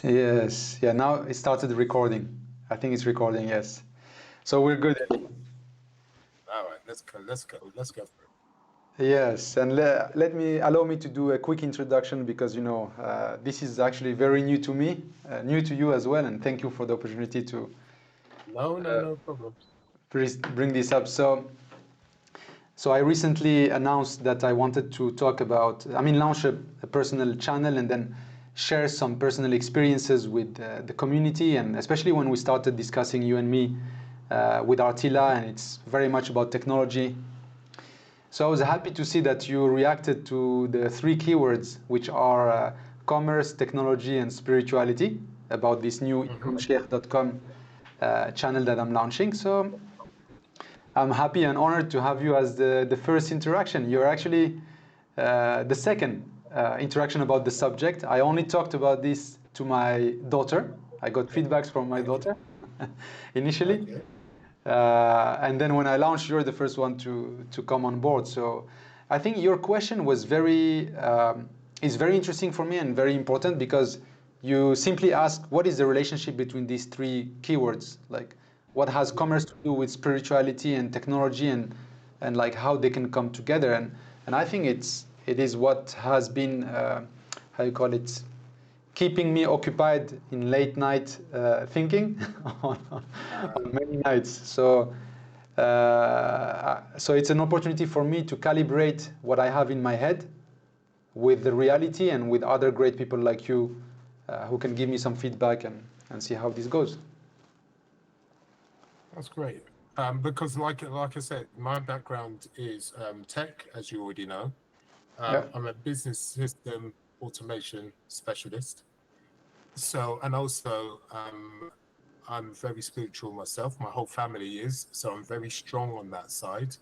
Yes, yeah, now it started recording. I think it's recording, yes. So we're good. All right, let's go for it. Yes, and allow me to do a quick introduction because this is actually very new to me, new to you as well, and thank you for the opportunity to No problems. bring this up. So I recently announced that I wanted to talk about, launch a personal channel and then share some personal experiences with the community, and especially when we started discussing, you and me, with Artila, and it's very much about technology. So I was happy to see that you reacted to the three keywords, which are commerce, technology, and spirituality, about this new ecommerce.com channel that I'm launching. So I'm happy and honored to have you as the first interaction. You're actually the second interaction about the subject. I only talked about this to my daughter. I got feedbacks from my daughter initially. Okay. And then when I launched, you're the first one to come on board. So I think your question was is very interesting for me and very important because you simply ask, what is the relationship between these three keywords? Like, what has commerce to do with spirituality and technology, and like how they can come together? And I think it is what has been how you call it, keeping me occupied in late night thinking on many nights. So it's an opportunity for me to calibrate what I have in my head with the reality and with other great people like you who can give me some feedback and see how this goes. That's great. Because like I said, my background is tech, as you already know. Yeah. I'm a business system automation specialist. So, and also I'm very spiritual myself. My whole family is, so I'm very strong on that side.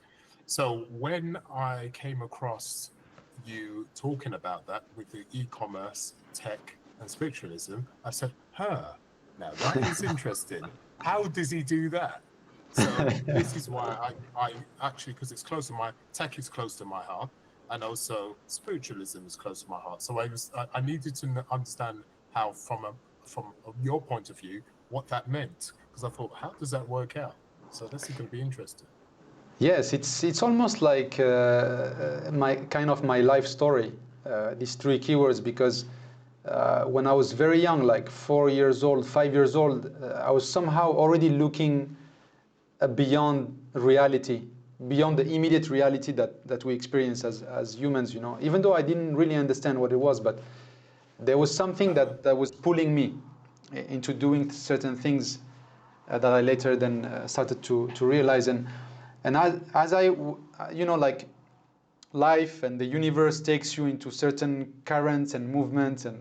So when I came across you talking about that with the e-commerce, tech, and spiritualism, I said, now that is interesting. How does he do that? So this is why I actually, because it's close to tech is close to my heart, and also spiritualism is close to my heart. So I needed to understand how, from your point of view, what that meant, because I thought, how does that work out? So this is going to be interesting. Yes, it's almost like my life story. These three keywords, because when I was very young, like 4 years old, 5 years old, I was somehow already looking beyond reality, beyond the immediate reality that we experience as humans. Even though I didn't really understand what it was, but there was something that was pulling me into doing certain things that I later then started to realize. And as I, like life and the universe takes you into certain currents and movements and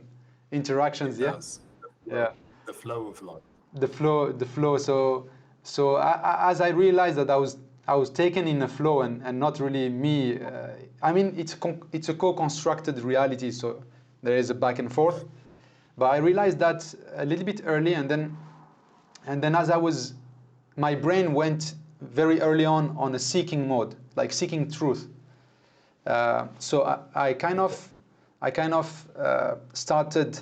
interactions. It does. Yeah. The flow of life. The flow. So as I realized that I was taken in a flow and not really me. It's a co-constructed reality. So there is a back and forth. But I realized that a little bit early, and then my brain went very early on a seeking mode, like seeking truth. So I kind of started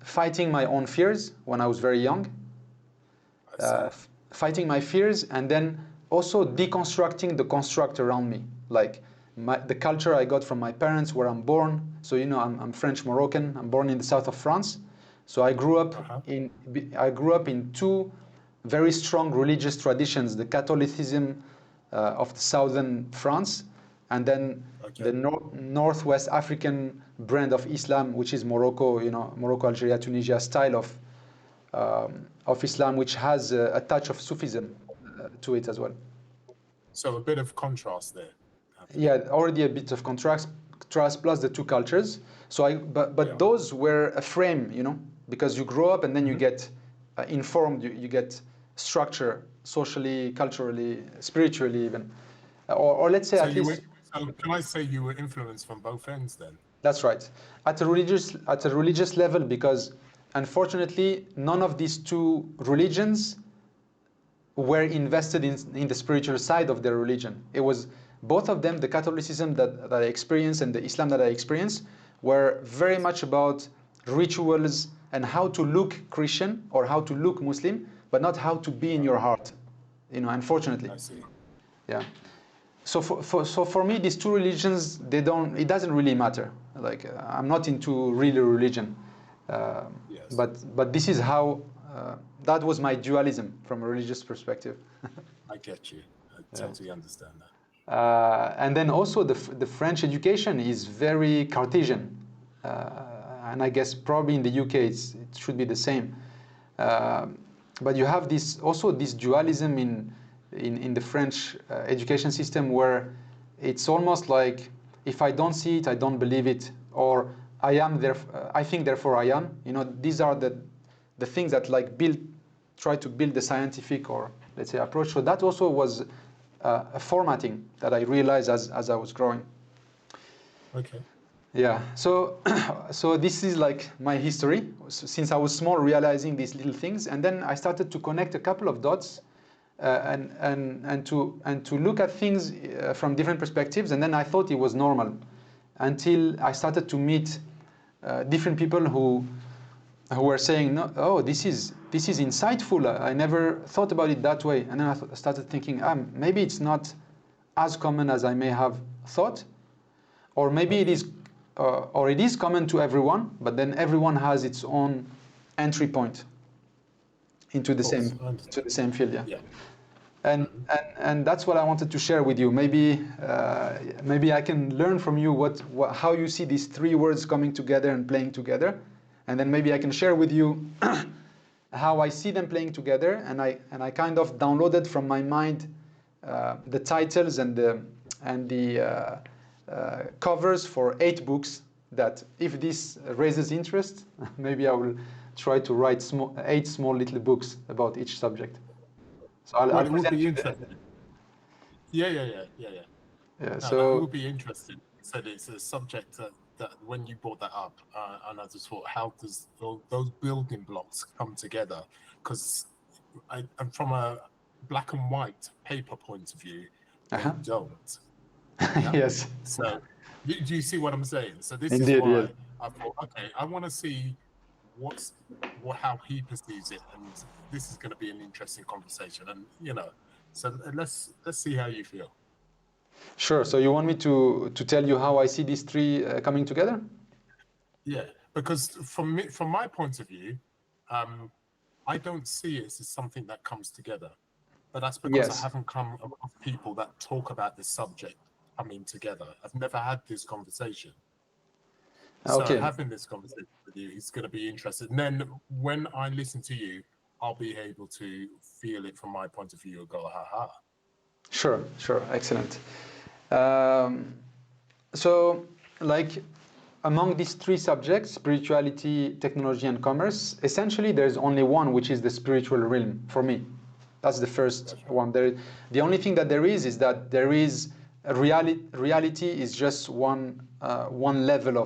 fighting my own fears when I was very young, fighting my fears, and then also deconstructing the construct around me, like the culture I got from my parents, where I'm born. So I'm French Moroccan. I'm born in the south of France. So I grew up in two very strong religious traditions: the Catholicism of the southern France, and then the northwest African brand of Islam, which is Morocco, Morocco, Algeria, Tunisia style of Islam, which has a touch of Sufism to it as well. So a bit of contrast there. Yeah, already a bit of contrast plus the two cultures. So but those were a frame, because you grow up and then you get informed, you get structure socially, culturally, spiritually even, or let's say at least. So can I say you were influenced from both ends then? That's right, at a religious level, because unfortunately none of these two religions were invested in the spiritual side of their religion. It was both of them, the Catholicism that I experienced and the Islam that I experienced, were very much about rituals, and how to look Christian or how to look Muslim, but not how to be in your heart. Unfortunately. I see. Yeah. So for me, these two religions, it doesn't really matter. Like I'm not into really religion, Yes. but this is how that was my dualism from a religious perspective. I get you. I totally understand that. And then also the French education is very Cartesian, and I guess probably in the UK it should be the same. But you have this dualism in the French education system, where it's almost like if I don't see it, I don't believe it, or I am there. I think therefore I am. These are the things that try to build the scientific, or let's say, approach. So that also was a formatting that I realized as I was growing. Okay. Yeah. So this is like my history since I was small, realizing these little things, and then I started to connect a couple of dots, and to look at things from different perspectives, and then I thought it was normal, until I started to meet different people who were saying, no, oh, this is insightful. I never thought about it that way. And then I started thinking, maybe it's not as common as I may have thought, or maybe it is common to everyone, but then everyone has its own entry point into the same field. Yeah. And that's what I wanted to share with you. Maybe I can learn from you how you see these three words coming together and playing together. And then maybe I can share with you how I see them playing together. And I kind of downloaded from my mind the titles and the covers for 8 books that, if this raises interest, maybe I will try to write 8 small little books about each subject. So I'll it would be interesting. Yeah. So it would be interesting. So it's a subject that when you brought that up, and I just thought, how does those building blocks come together? Because I'm from a black and white paper point of view, they don't. Yeah? Yes. So do you see what I'm saying? So this Indeed, is why yeah. I thought, okay, I want to see how he perceives it, and this is going to be an interesting conversation. And so let's see how you feel. Sure. So you want me to tell you how I see these three coming together? Yeah, because from my point of view, I don't see it as something that comes together. But that's because I haven't come across people that talk about this subject coming together. I've never had this conversation. So having this conversation with you is going to be interesting. And then when I listen to you, I'll be able to feel it from my point of view and go, ha. Sure. Excellent. So, like, among these 3 subjects, spirituality, technology, and commerce, essentially there's only one, which is the spiritual realm for me. That's the first one. The only thing that there is that there is a reality is just one level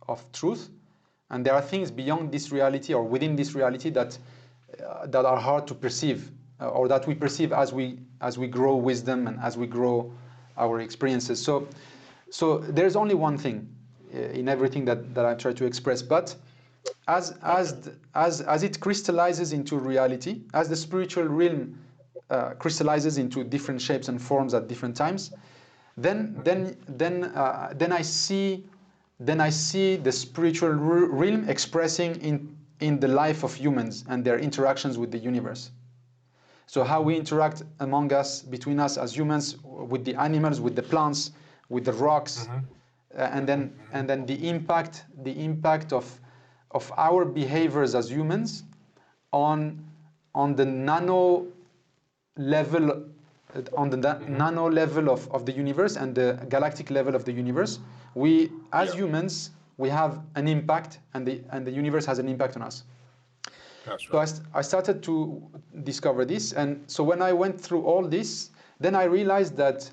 of truth, and there are things beyond this reality or within this reality that are hard to perceive, or that we perceive as we grow wisdom and as we grow our experiences. So there's only one thing in everything that I try to express, but as it crystallizes into reality, as the spiritual realm crystallizes into different shapes and forms at different times, then I see the spiritual realm expressing in the life of humans and their interactions with the universe. So how we interact among us, between us as humans, with the animals, with the plants, with the rocks, and then the impact of our behaviors as humans on the nano level, nano level of the universe and the galactic level of the universe. We, as humans, we have an impact, and the universe has an impact on us. That's right. So I started to discover this, and so when I went through all this, then I realized that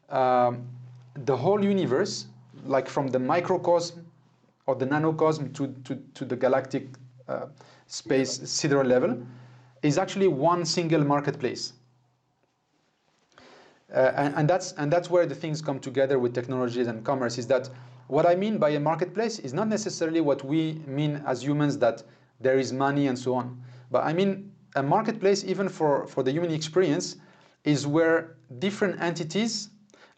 the whole universe, like from the microcosm or the nanocosm to the galactic space sidereal level, is actually one single marketplace. And that's where the things come together with technologies and commerce, is that what I mean by a marketplace is not necessarily what we mean as humans, that there is money and so on. But I mean a marketplace, even for the human experience, is where different entities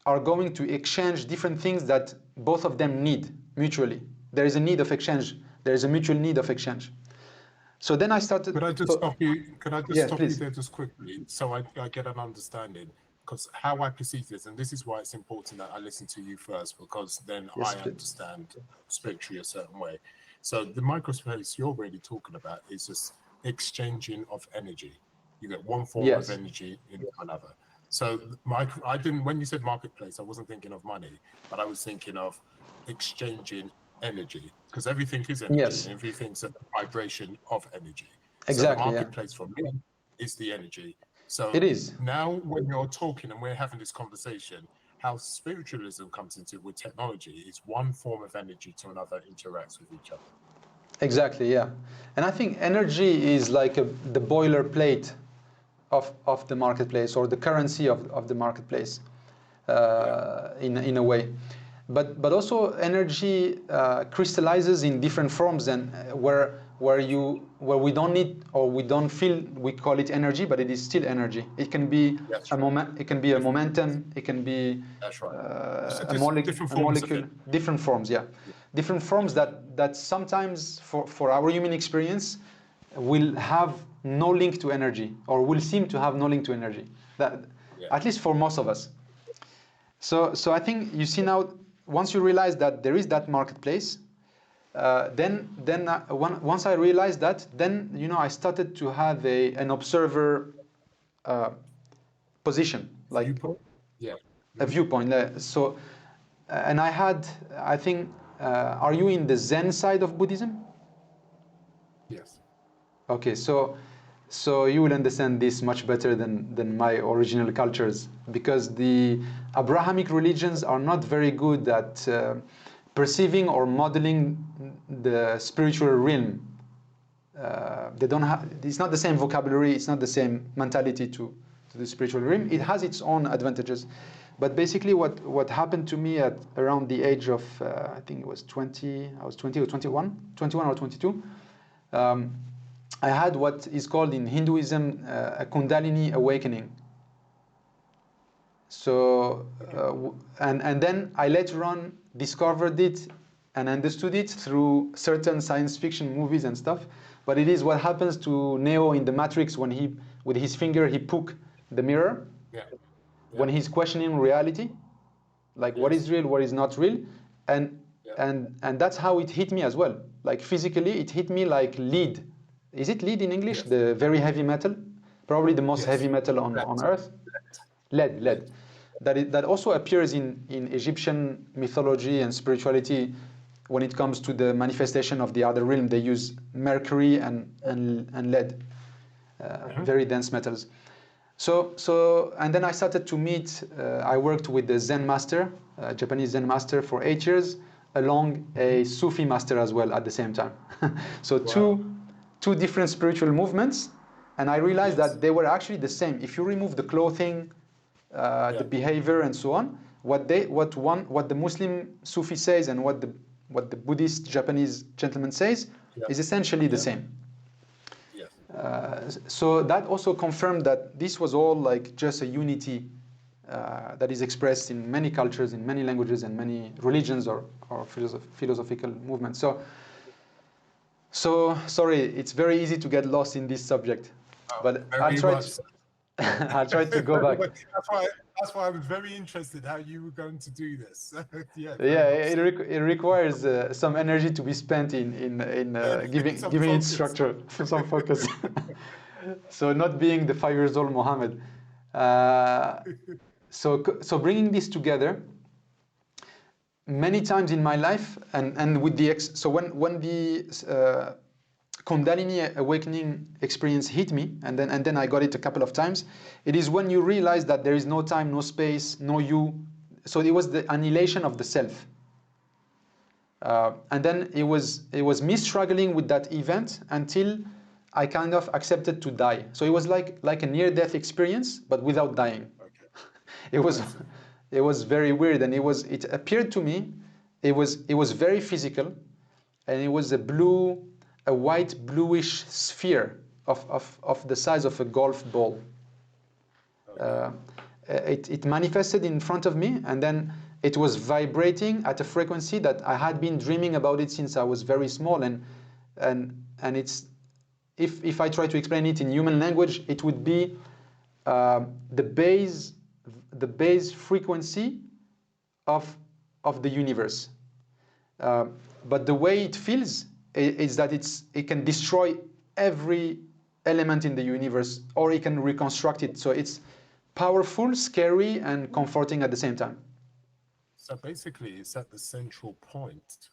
are going to exchange different things that both of them need mutually. There is a need of exchange. There is a mutual need of exchange. So then I started. Could I just stop you? Could I just Yes, stop you please. there just quickly, so I get an understanding? Because how I perceive this, and this is why it's important that I listen to you first, because then Yes, I please. understand spiritually a certain way. So the microspace you're really talking about is just exchanging of energy. You get one form Yes. of energy into another. So I didn't, when you said marketplace, I wasn't thinking of money, but I was thinking of exchanging energy, because everything is energy. Yes. Everything's a vibration of energy. Exactly. So the marketplace for me is the energy. So It is. now when you're talking and we're having this conversation, how spiritualism comes into it with technology is one form of energy to another interacts with each other. Exactly, yeah. And I think energy is like the boilerplate of the marketplace, or the currency of the marketplace, in a way. But also energy crystallizes in different forms, and where we don't need, or we don't feel, we call it energy, but it is still energy. It can be That's a right. moment. It can be a momentum. It can be That's right. a molecule. Different forms, yeah. Different forms that sometimes for our human experience will have no link to energy, or will seem to have no link to energy. That, at least for most of us. So I think you see now, once you realize that there is that marketplace, once I realized that, then I started to have an observer position, like viewpoint? a viewpoint. So, and I think, are you in the Zen side of Buddhism? Yes. Okay, so you will understand this much better than my original cultures, because the Abrahamic religions are not very good at perceiving or modeling the spiritual realm. They don't have. It's not the same vocabulary. It's not the same mentality to the spiritual realm. It has its own advantages, but basically, what happened to me at around the age of I think it was 20. I was 20 or 21 or 22. I had what is called in Hinduism a Kundalini awakening. So, and then I later on discovered it and understood it through certain science fiction movies and stuff. But it is what happens to Neo in the Matrix when he, with his finger, he poke the mirror. Yeah. When he's questioning reality, like what is real, what is not real, and that's how it hit me as well. Like physically, it hit me like lead. Is it lead in English? Yes. The very heavy metal, probably the most heavy metal on Earth. Lead. That also appears in Egyptian mythology and spirituality. When it comes to the manifestation of the other realm, they use mercury and lead, very dense metals. So and then I started to meet. I worked with the Zen master, Japanese Zen master, for 8 years, along a Sufi master as well at the same time. So two different spiritual movements, and I realized that they were actually the same. If you remove the clothing, the behavior, and so on, what the Muslim Sufi says and what the Buddhist Japanese gentleman says is essentially the same. So that also confirmed that this was all like just a unity that is expressed in many cultures, in many languages, and many religions or philosophical movements. So sorry, it's very easy to get lost in this subject, but I'll try to go back. That's why I was very interested how you were going to do this. It requires some energy to be spent in giving it structure, some focus. So not being the 5 years old Mohammed. So bringing this together, many times in my life, and with so when the Kundalini awakening experience hit me, and then I got it a couple of times. It is when you realize that there is no time, no space, no you. So it was the annihilation of the self. And then it was me struggling with that event until I kind of accepted to die. So it was like a near-death experience, but without dying. It was very weird, and it appeared to me it was very physical, and it was a white bluish sphere of the size of a golf ball. Okay. It manifested in front of me, and then it was vibrating at a frequency that I had been dreaming about it since I was very small, and it's, if I try to explain it in human language, it would be the base frequency of the universe. But the way it feels is that it can destroy every element in the universe, or it can reconstruct it. So it's powerful, scary, and comforting at the same time. So basically, it's at the central point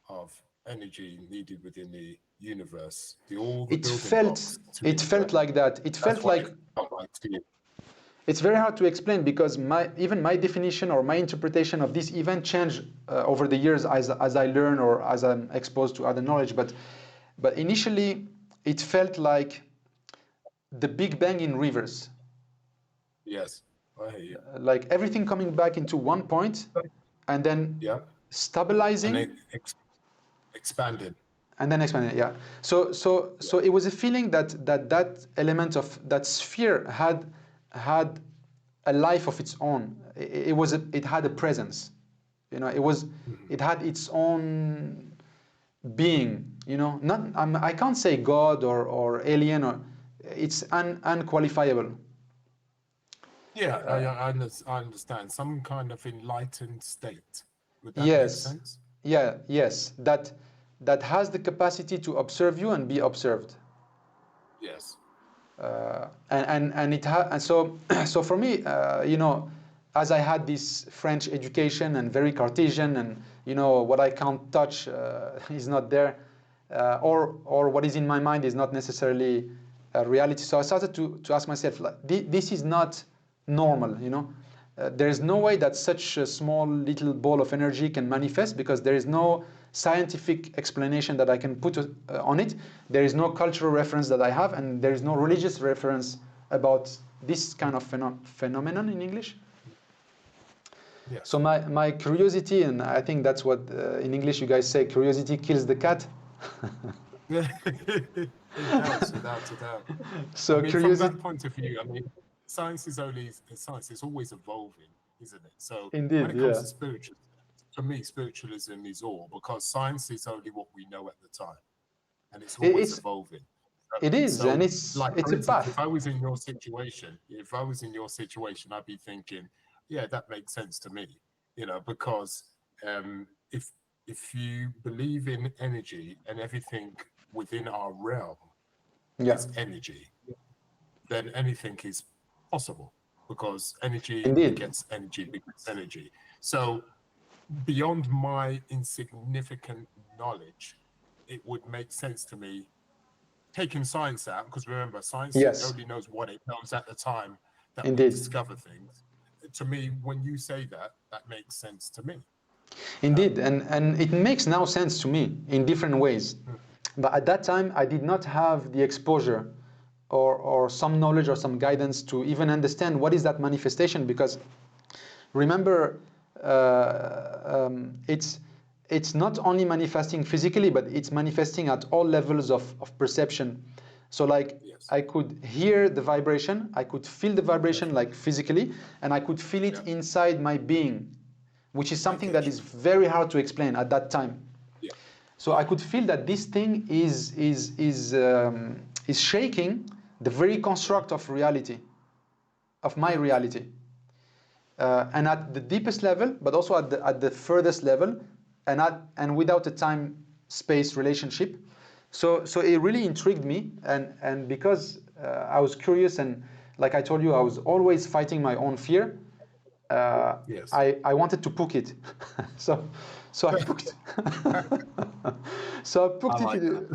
of energy needed within the universe. All the building blocks. It felt like that. It felt like. It felt like to you. It's very hard to explain, because even my definition or my interpretation of this event changed over the years as I learn or as I'm exposed to other knowledge. But initially, it felt like the Big Bang in reverse. Yes, I hear you. Like everything coming back into one point, and then stabilizing, and expanding. And then expanding. Yeah. So it was a feeling that element of that sphere had a life of its own. It had a presence. It had its own being. I can't say God or alien, or it's unqualifiable. Yeah, I understand. Some kind of enlightened state. Would that Yes. make sense? Yeah. Yes. That has the capacity to observe you and be observed. Yes. And so for me, as I had this French education and very Cartesian, and what I can't touch is not there, or what is in my mind is not necessarily a reality. So I started to ask myself, like, this is not normal. There is no way that such a small little ball of energy can manifest, because there is no scientific explanation that I can put on it. There is no cultural reference that I have, and there is no religious reference about this kind of phenomenon in English. Yes. So my curiosity, and I think that's what in English you guys say, curiosity kills the cat. It does, without a doubt. So from that point of view, science is always evolving, isn't it? So Indeed, when it comes yeah. to spiritualism, for me, spiritualism is all, because science is only what we know at the time, and it's always evolving. It is, and it's like, a for instance, path. if I was in your situation, I'd be thinking, yeah, that makes sense to me, because if you believe in energy and everything within our realm is energy, then anything is possible, because energy begets energy. So beyond my insignificant knowledge, it would make sense to me, taking science out, because remember, science only knows what it knows at the time that we discover things. To me, when you say that makes sense to me. Indeed, and it makes now sense to me in different ways. But at that time, I did not have the exposure or some knowledge or some guidance to even understand what is that manifestation, because remember, it's not only manifesting physically, but it's manifesting at all levels of perception. So like, I could hear the vibration, I could feel the vibration like physically, and I could feel it inside my being, which is something that is very hard to explain at that time. So I could feel that this thing is shaking the very construct of reality, of my reality, and at the deepest level, but also at the furthest level, and without a time-space relationship. So it really intrigued me, and because I was curious, and like I told you, I was always fighting my own fear. I wanted to poke it, so I poked. So I poked it.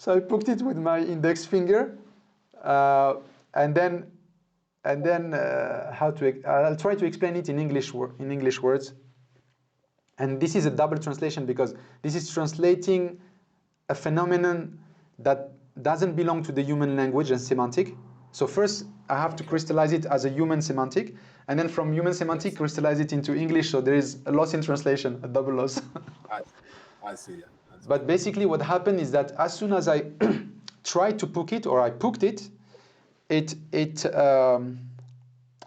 So I poked it with my index finger, and then I'll try to explain it in English words. And this is a double translation, because this is translating a phenomenon that doesn't belong to the human language and semantic. So first, I have to crystallize it as a human semantic, and then from human semantic crystallize it into English. So there is a loss in translation, a double loss. I see. Yeah. But basically, what happened is that as soon as I tried to poke it, or I poked it,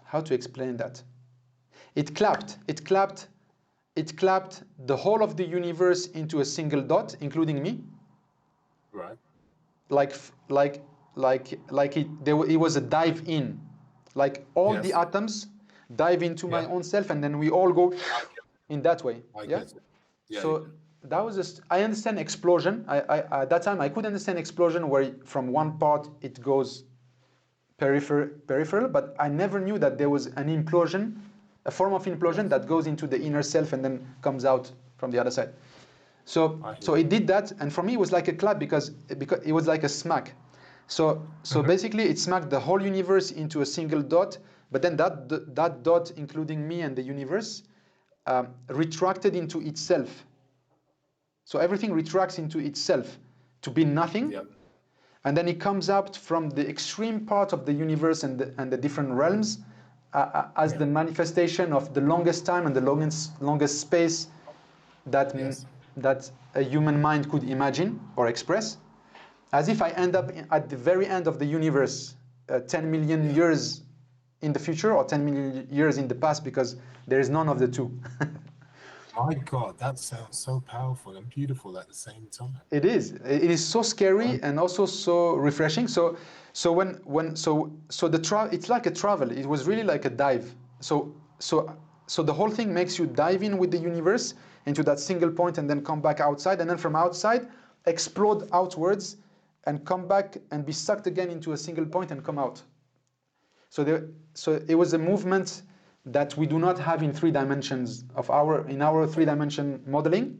how to explain that? It clapped the whole of the universe into a single dot, including me. Right. It was a dive in, like all the Yes. atoms dive into my Yeah. own self, and then we all go in that way. I Yeah. get it. Yeah. So that was I understand explosion. At that time I could understand explosion where from one part it goes peripheral, but I never knew that there was an implosion, a form of implosion that goes into the inner self and then comes out from the other side. So it did that, and for me it was like a clap because it was like a smack. So basically it smacked the whole universe into a single dot, but then that dot, including me and the universe, retracted into itself. So everything retracts into itself to be nothing. Yep. And then it comes out from the extreme part of the universe and the different realms as the manifestation of the longest time and the longest space that a human mind could imagine or express. As if I end up at the very end of the universe, 10 million years in the future or 10 million years in the past, because there is none of the two. My God, that sounds so powerful and beautiful at the same time. It is. It is so scary and also so refreshing. So it's like a travel. It was really like a dive. So the whole thing makes you dive in with the universe into that single point and then come back outside, and then from outside explode outwards and come back and be sucked again into a single point and come out. So it was a movement that we do not have in 3 dimensions in our 3-dimension modeling.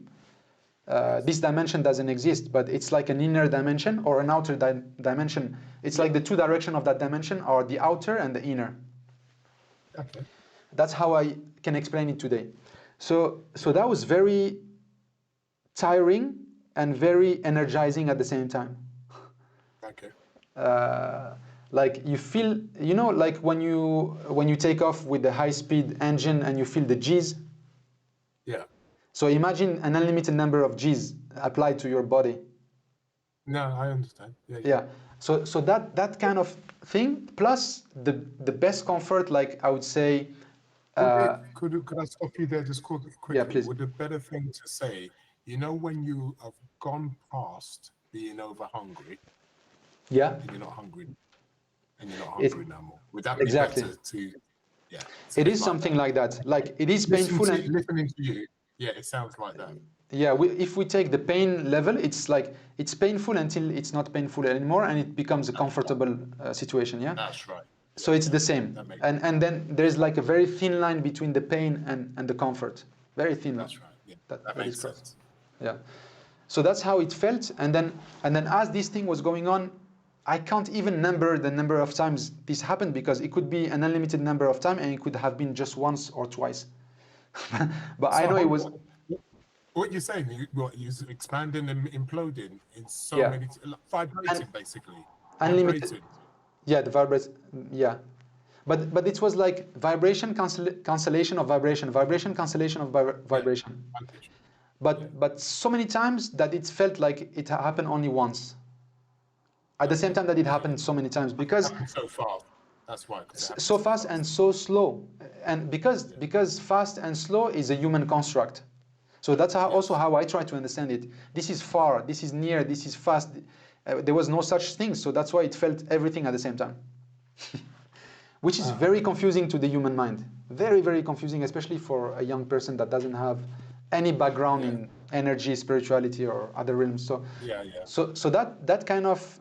This dimension doesn't exist, but it's like an inner dimension or an outer dimension. It's like the 2 directions of that dimension are the outer and the inner. Okay. That's how I can explain it today. So that was very tiring and very energizing at the same time. Okay. Like you feel, like when you take off with the high-speed engine and you feel the G's. Yeah. So imagine an unlimited number of G's applied to your body. No, I understand. Yeah. So that kind of thing, plus the best comfort, like I would say. Could I stop you there just quickly? Yeah, please. Would a better thing to say, when you have gone past being over hungry, yeah, and you're not hungry, no more. Would that be exactly better to? Yeah. It is something like that. Like it is painful. Listening to you, yeah, it sounds like that. Yeah, if we take the pain level, it's like it's painful until it's not painful anymore, and it becomes a comfortable situation. Yeah. That's right. So it's the same, and then there's like a very thin line between the pain and the comfort, very thin. That's right. Yeah. That makes sense. Yeah. So that's how it felt, and then as this thing was going on, I can't even number the number of times this happened, because it could be an unlimited number of times, and it could have been just once or twice. But I know it was. What you're saying, you're expanding and imploding in so many, vibrating basically. Unlimited. Vibrating. Yeah, the vibrates. Yeah, but it was like vibration, cancellation of vibration, vibration, cancellation of vibration. Yeah. But so many times that it felt like it happened only once. At the same time that it happened so many times, because so fast. That's why. So fast and so slow, and because fast and slow is a human construct. So that's also how I try to understand it. This is far, this is near, this is fast. There was no such thing, so that's why it felt everything at the same time. Which is very confusing to the human mind. Very, very confusing, especially for a young person that doesn't have any background in energy, spirituality, or other realms. So that kind of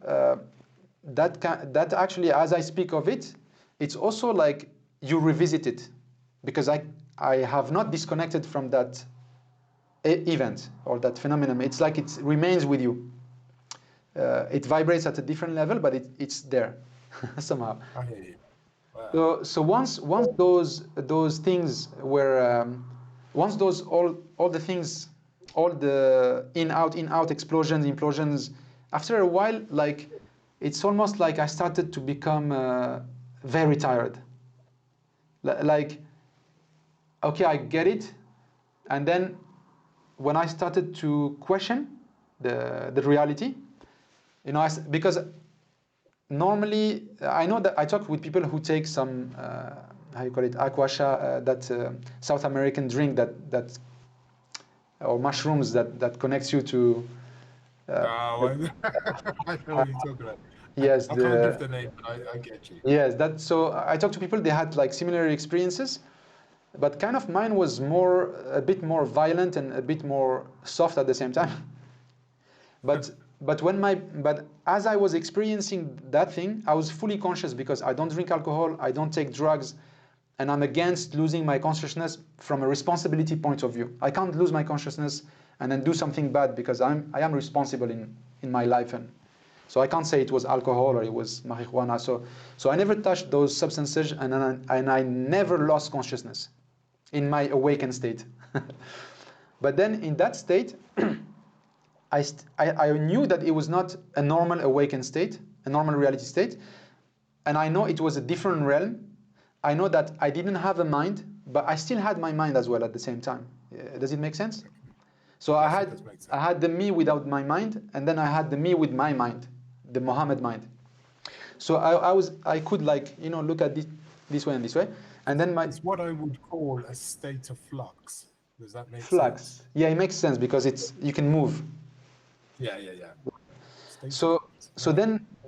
that actually, as I speak of it, it's also like you revisit it, because I have not disconnected from that event or that phenomenon. It's like it remains with you. It vibrates at a different level, but it's there somehow. I hear you. Wow. So once those things were once those all the things, all the in out explosions, implosions, after a while, like it's almost like I started to become very tired. Like, okay, I get it. And then when I started to question the reality, you know, because normally I know that I talk with people who take some, how you call it, aquasha, that South American drink that or mushrooms that connects you to, Oh, I know what you're talking about. yes, I can't give the name, but I get you. yes, that. So I talked to people, they had like similar experiences, but kind of mine was a bit more violent and a bit more soft at the same time. But as I was experiencing that thing, I was fully conscious because I don't drink alcohol, I don't take drugs, and I'm against losing my consciousness from a responsibility point of view. I can't lose my consciousness and then do something bad because I am responsible in my life, and so I can't say it was alcohol or it was marijuana. So I never touched those substances, and I never lost consciousness in my awakened state. But then in that state, I knew that it was not a normal awakened state, a normal reality state, and I know it was a different realm. I know that I didn't have a mind, but I still had my mind as well at the same time. Does it make sense? So Yes, it does make sense. I had the me without my mind, and then I had the me with my mind, the Mohammed mind. So I could, like, you know, look at this way and this way, and then my It's what I would call a state of flux. Does that make flux. sense? Yeah, it makes sense because you can move. Yeah. State of So flux.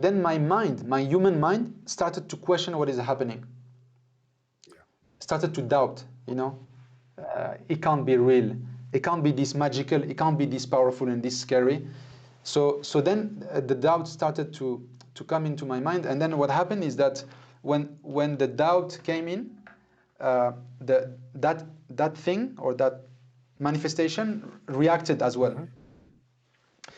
then my mind, my human mind, started to question what is happening. Yeah. Started to doubt, you know, it can't be real, it can't be this magical, it can't be this powerful and this scary. So then the doubt started to come into my mind, and then what happened is that when the doubt came in, that thing or that manifestation reacted as well. Mm-hmm.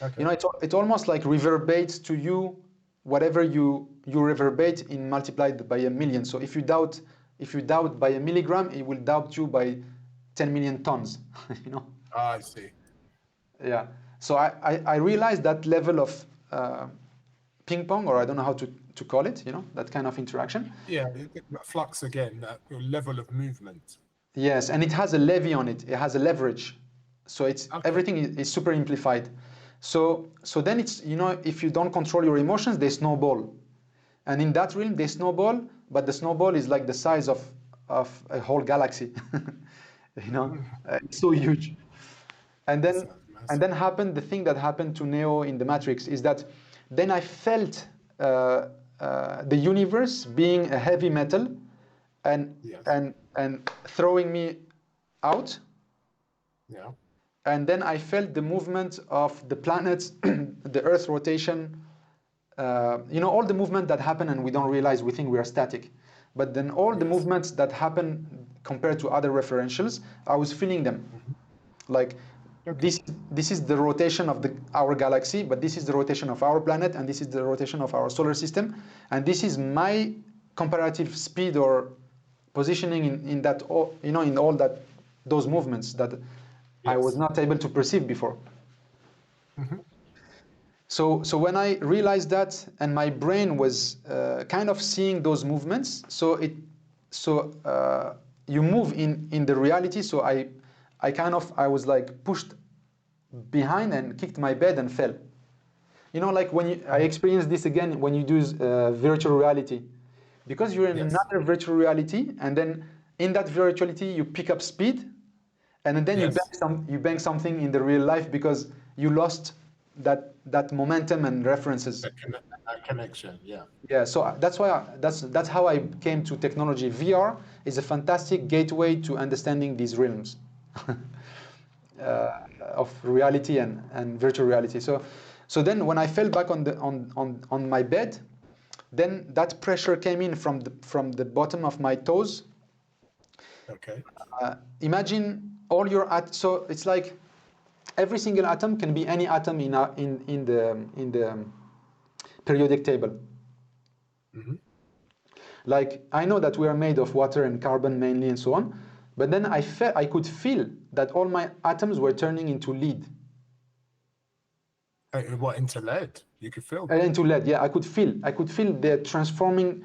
Okay. You know, it almost like reverberates to you whatever you reverberate in multiplied by a million. So if you doubt by a milligram, it will doubt you by 10 million tons. You know. I see. Yeah. So I realized that level of ping pong, or I don't know how to call it. You know, that kind of interaction. Yeah, flux again, that level of movement. Yes, and it has a levy on it. It has a leverage. So it's Okay. everything is super amplified. So then it's, you know, if you don't control your emotions, they snowball. And in that realm, they snowball, but the snowball is like the size of a whole galaxy. You know, it's so huge. And then happened the thing that happened to Neo in the Matrix is that then I felt the universe being a heavy metal and Yes. and throwing me out. Yeah. And then I felt the movement of the planets, the Earth rotation, you know, all the movement that happen and we don't realize, we think we are static. But then all the Yes. movements that happen compared to other referentials, I was feeling them. Mm-hmm. Like, Okay. this is the rotation of our galaxy, but this is the rotation of our planet, and this is the rotation of our solar system. And this is my comparative speed or positioning in that, you know, in all those movements that I was Yes. not able to perceive before. Mm-hmm. So when I realized that, and my brain was kind of seeing those movements, so you move in the reality. So I was like pushed behind and kicked my bed and fell. You know, like when I experienced this again when you do virtual reality, because you're in Yes. another virtual reality, and then in that virtuality you pick up speed, and then Yes. you bang something in the real life because you lost that momentum and references. That connection, yeah. Yeah, so that's how I came to technology. VR is a fantastic gateway to understanding these realms of reality and virtual reality. So then when I fell back on my bed, then that pressure came in from the bottom of my toes. Okay. Imagine all your so it's like every single atom can be any atom in the periodic table. Mm-hmm. Like, I know that we are made of water and carbon mainly and so on, but then I could feel that all my atoms were turning into lead. What, into lead? You could feel that? Into lead, yeah. I could feel they're transforming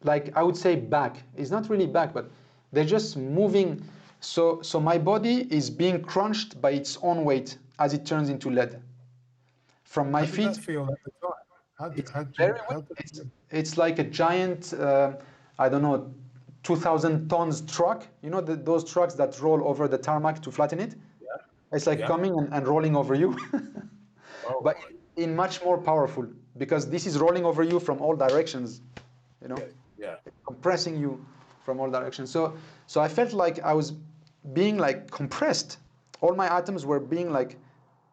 like I would say back. It's not really back, but they're just moving. So my body is being crunched by its own weight as it turns into lead. From my How did that feet, feel at the time? it's How did you, very how weak. did you, It's like a giant, I don't know, 2,000 tons truck. You know those trucks that roll over the tarmac to flatten it? yeah, It's like yeah. coming and rolling over you, Oh but my, in much more powerful because this is rolling over you from all directions, you know, yeah, yeah. compressing you from all directions. So I felt like I was being like compressed. All my atoms were being like,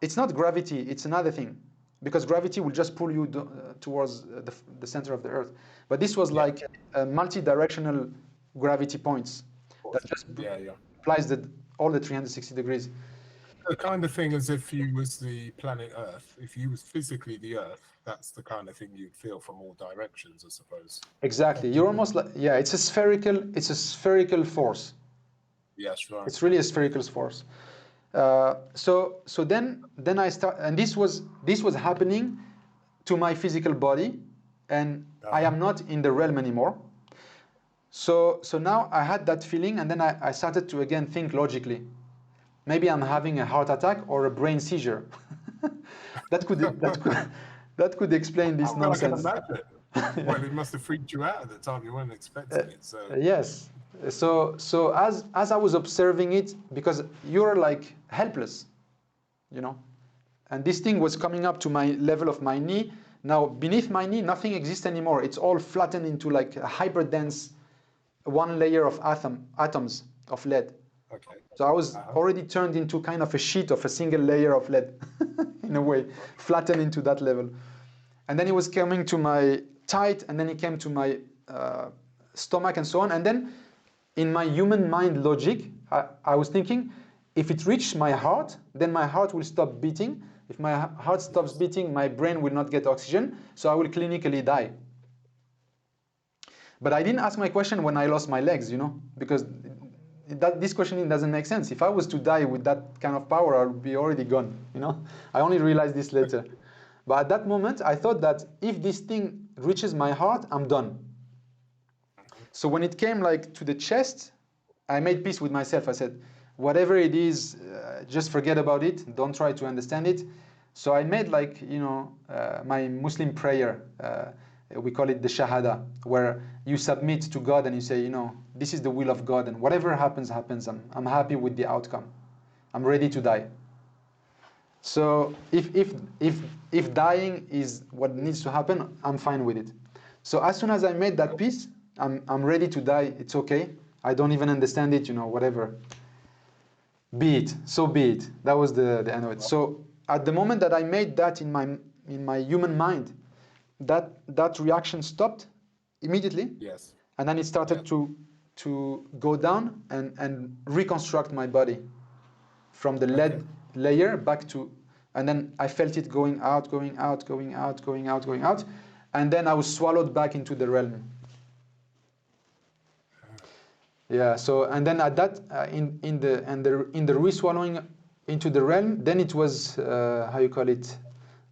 it's not gravity, it's another thing. Because gravity will just pull you towards the center of the earth. But this was Yeah, like multi-directional gravity points of that course. just Yeah, yeah. applies all the 360 degrees. The kind of thing as if you was the planet Earth. If you was physically the Earth, that's the kind of thing you'd feel from all directions, I suppose. Exactly. You're almost like, yeah, it's a spherical force. Yes, right. It's really a spherical force. So then I start, and this was happening to my physical body, and I Uh-huh. am not in the realm anymore. So now I had that feeling, and then I started to again think logically. Maybe I'm having a heart attack or a brain seizure. that could that could that could explain this Oh, well, I can nonsense. imagine. Well, it must have freaked you out at the time. You weren't expecting it. So, Yes. So as I was observing it, because you're like helpless, you know, and this thing was coming up to my level of my knee. Now beneath my knee, nothing exists anymore. It's all flattened into like a hyper dense one layer of atoms of lead. okay. So I was Uh-huh. already turned into kind of a sheet of a single layer of lead, in a way, flattened into that level. And then it was coming to my tight, and then it came to my stomach and so on. And then in my human mind logic, I was thinking, if it reached my heart, then my heart will stop beating. If my heart stops Yes. beating, my brain will not get oxygen, so I will clinically die. But I didn't ask my question when I lost my legs, because this questioning doesn't make sense. If I was to die with that kind of power, I would be already gone. I only realized this later. But at that moment, I thought that if this thing reaches my heart, I'm done. So when it came like to the chest, I made peace with myself. I said, whatever it is, just forget about it. Don't try to understand it. So I made like, my Muslim prayer. We call it the Shahada, where you submit to God and you say, this is the will of God, and whatever happens, happens. I'm happy with the outcome. I'm ready to die. So if dying is what needs to happen, I'm fine with it. So as soon as I made that peace, I'm ready to die. It's okay. I don't even understand it. Whatever. Be it. So be it. That was the end of it. So at the moment that I made that in my human mind, that reaction stopped immediately, Yes. and then it Yeah. started to go down and reconstruct my body from the Okay. lead layer back to, and then I felt it going out, going out, going out, going out, going out, and then I was swallowed back into the realm. Yeah. So and then at that in the re-swallowing into the realm, then it was how you call it,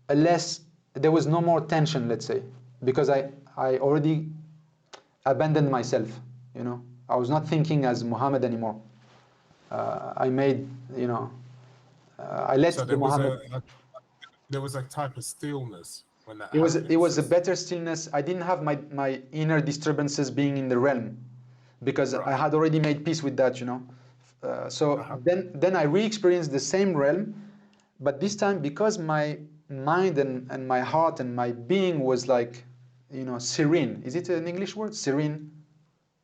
a less. There was no more tension, let's say, because I already abandoned myself. I was not thinking as Muhammad anymore. I made I let So the Muhammad. there was a type of stillness when that It was happened. it It's was a just better stillness. I didn't have my inner disturbances being in the realm, because I right. had already made peace with that. So Uh-huh. then I re-experienced the same realm, but this time because my mind and my heart and my being was like, serene. Is it an English word? Serene.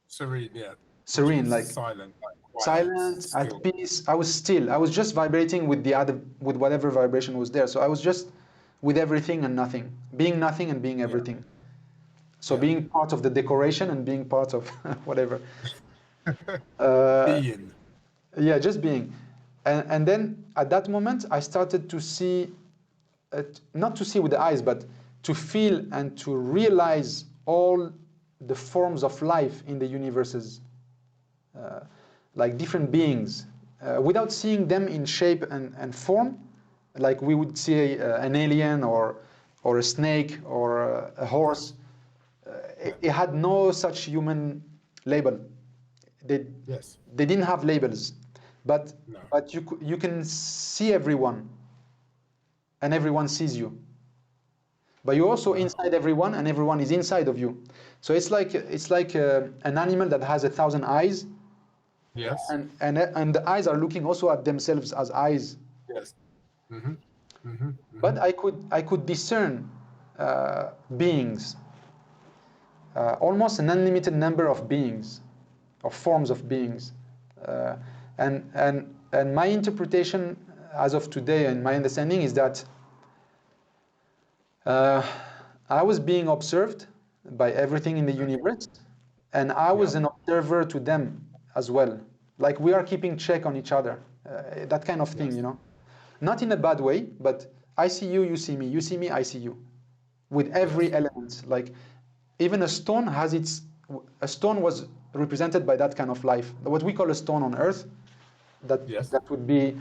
Serene, yeah. Which Serene, is like silent, like quiet, silent, at still. peace. I was still. I was just vibrating with whatever vibration was there. So I was just with everything and nothing, being nothing and being Yeah. everything. So Yeah. being part of the decoration and being part of whatever. Uh, Being. yeah, just being. And then at that moment, I started to see, not to see with the eyes, but to feel and to realize all the forms of life in the universes, like different beings, without seeing them in shape and form, like we would see an alien or a snake or a horse. it had no such human label. They, Yes. they didn't have labels, but No. you can see everyone, and everyone sees you. But you're also inside everyone, and everyone is inside of you. So it's like an animal that has 1,000 eyes, Yes. and the eyes are looking also at themselves as eyes. Yes. Mm-hmm. Mm-hmm. But I could discern beings, almost an unlimited number of beings, of forms of beings, uh, and my interpretation as of today and my understanding is that I was being observed by everything in the universe, and I was an observer to them as well. Like we are keeping check on each other, that kind of thing, Yes. you know. Not in a bad way, but I see you, you see me, I see you. With every Yes. element, like even a stone has a stone was represented by that kind of life. What we call a stone on earth, Yes. that would be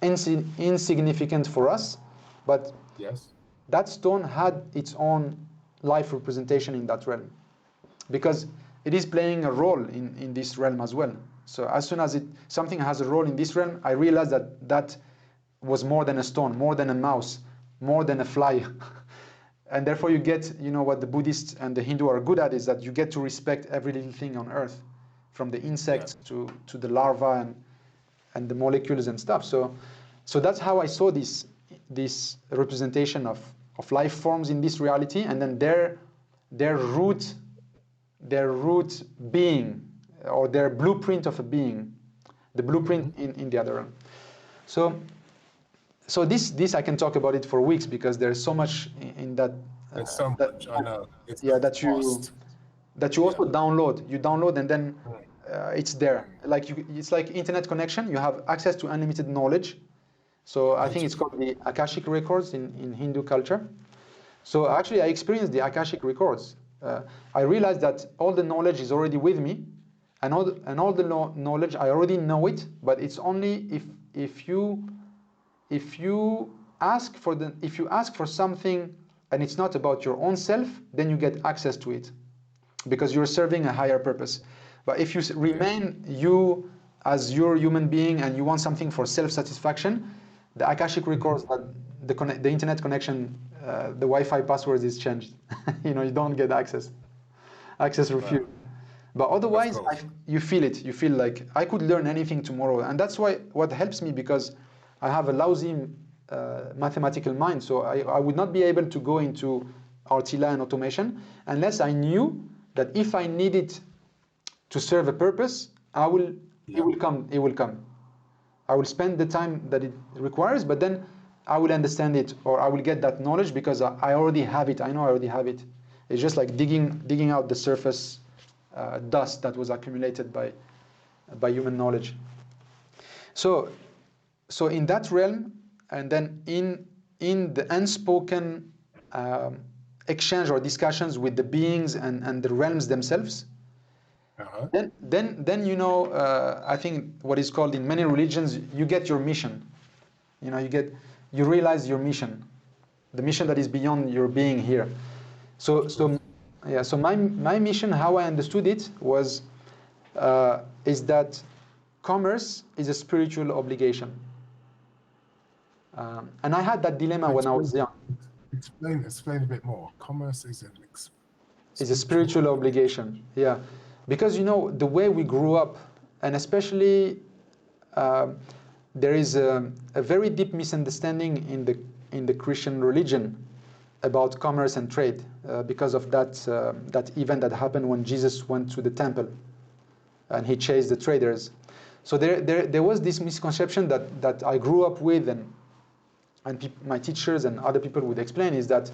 insignificant for us, but Yes. that stone had its own life representation in that realm, because it is playing a role in this realm as well. So as soon as something has a role in this realm, I realized that was more than a stone, more than a mouse, more than a fly. And therefore you get, you know, what the Buddhists and the Hindu are good at is that you get to respect every little thing on earth, from the insects to the larva and the molecules and stuff. So that's how I saw this representation of life forms in this reality, and then their root being, or their blueprint of a being, the blueprint in the other realm. So this I can talk about it for weeks, because there's so much in that. There's so much. I know. It's Yeah, vast. that you also download. You download, and then it's there. Mm. Like it's like internet connection. You have access to unlimited knowledge. So I think it's Literally. called the Akashic records in Hindu culture. So actually, I experienced the Akashic records. I realized that all the knowledge is already with me, and all the knowledge I already know it. But it's only if you ask for something, and it's not about your own self, then you get access to it, because you're serving a higher purpose. But if you remain you as your human being, and you want something for self-satisfaction, the Akashic records that the internet connection, the Wi-Fi password is changed. You know, you don't get access refused. Right. But Of otherwise, course. you feel it. You feel like I could learn anything tomorrow, and that's what helps me, because I have a lousy mathematical mind. So I would not be able to go into RTLA and automation unless I knew that if I need it to serve a purpose, it Yeah. will come. It will come. I will spend the time that it requires, but then I will understand it, or I will get that knowledge, because I already have it. I know I already have it. It's just like digging out the surface dust that was accumulated by human knowledge. So in that realm, and then in the unspoken exchange or discussions with the beings and the realms themselves, Uh-huh. then you know, I think what is called in many religions, you get your mission. You know, you realize your mission, the mission that is beyond your being here. So yeah. So my mission, how I understood it, was is that commerce is a spiritual obligation. And I had that dilemma when I was young. Explain a bit more. Commerce is It's a spiritual obligation, yeah. Because, you know, the way we grew up, and especially there is a very deep misunderstanding in the Christian religion about commerce and trade, because of that event that happened when Jesus went to the temple and he chased the traders. So there was this misconception that I grew up with, and my teachers and other people would explain, is that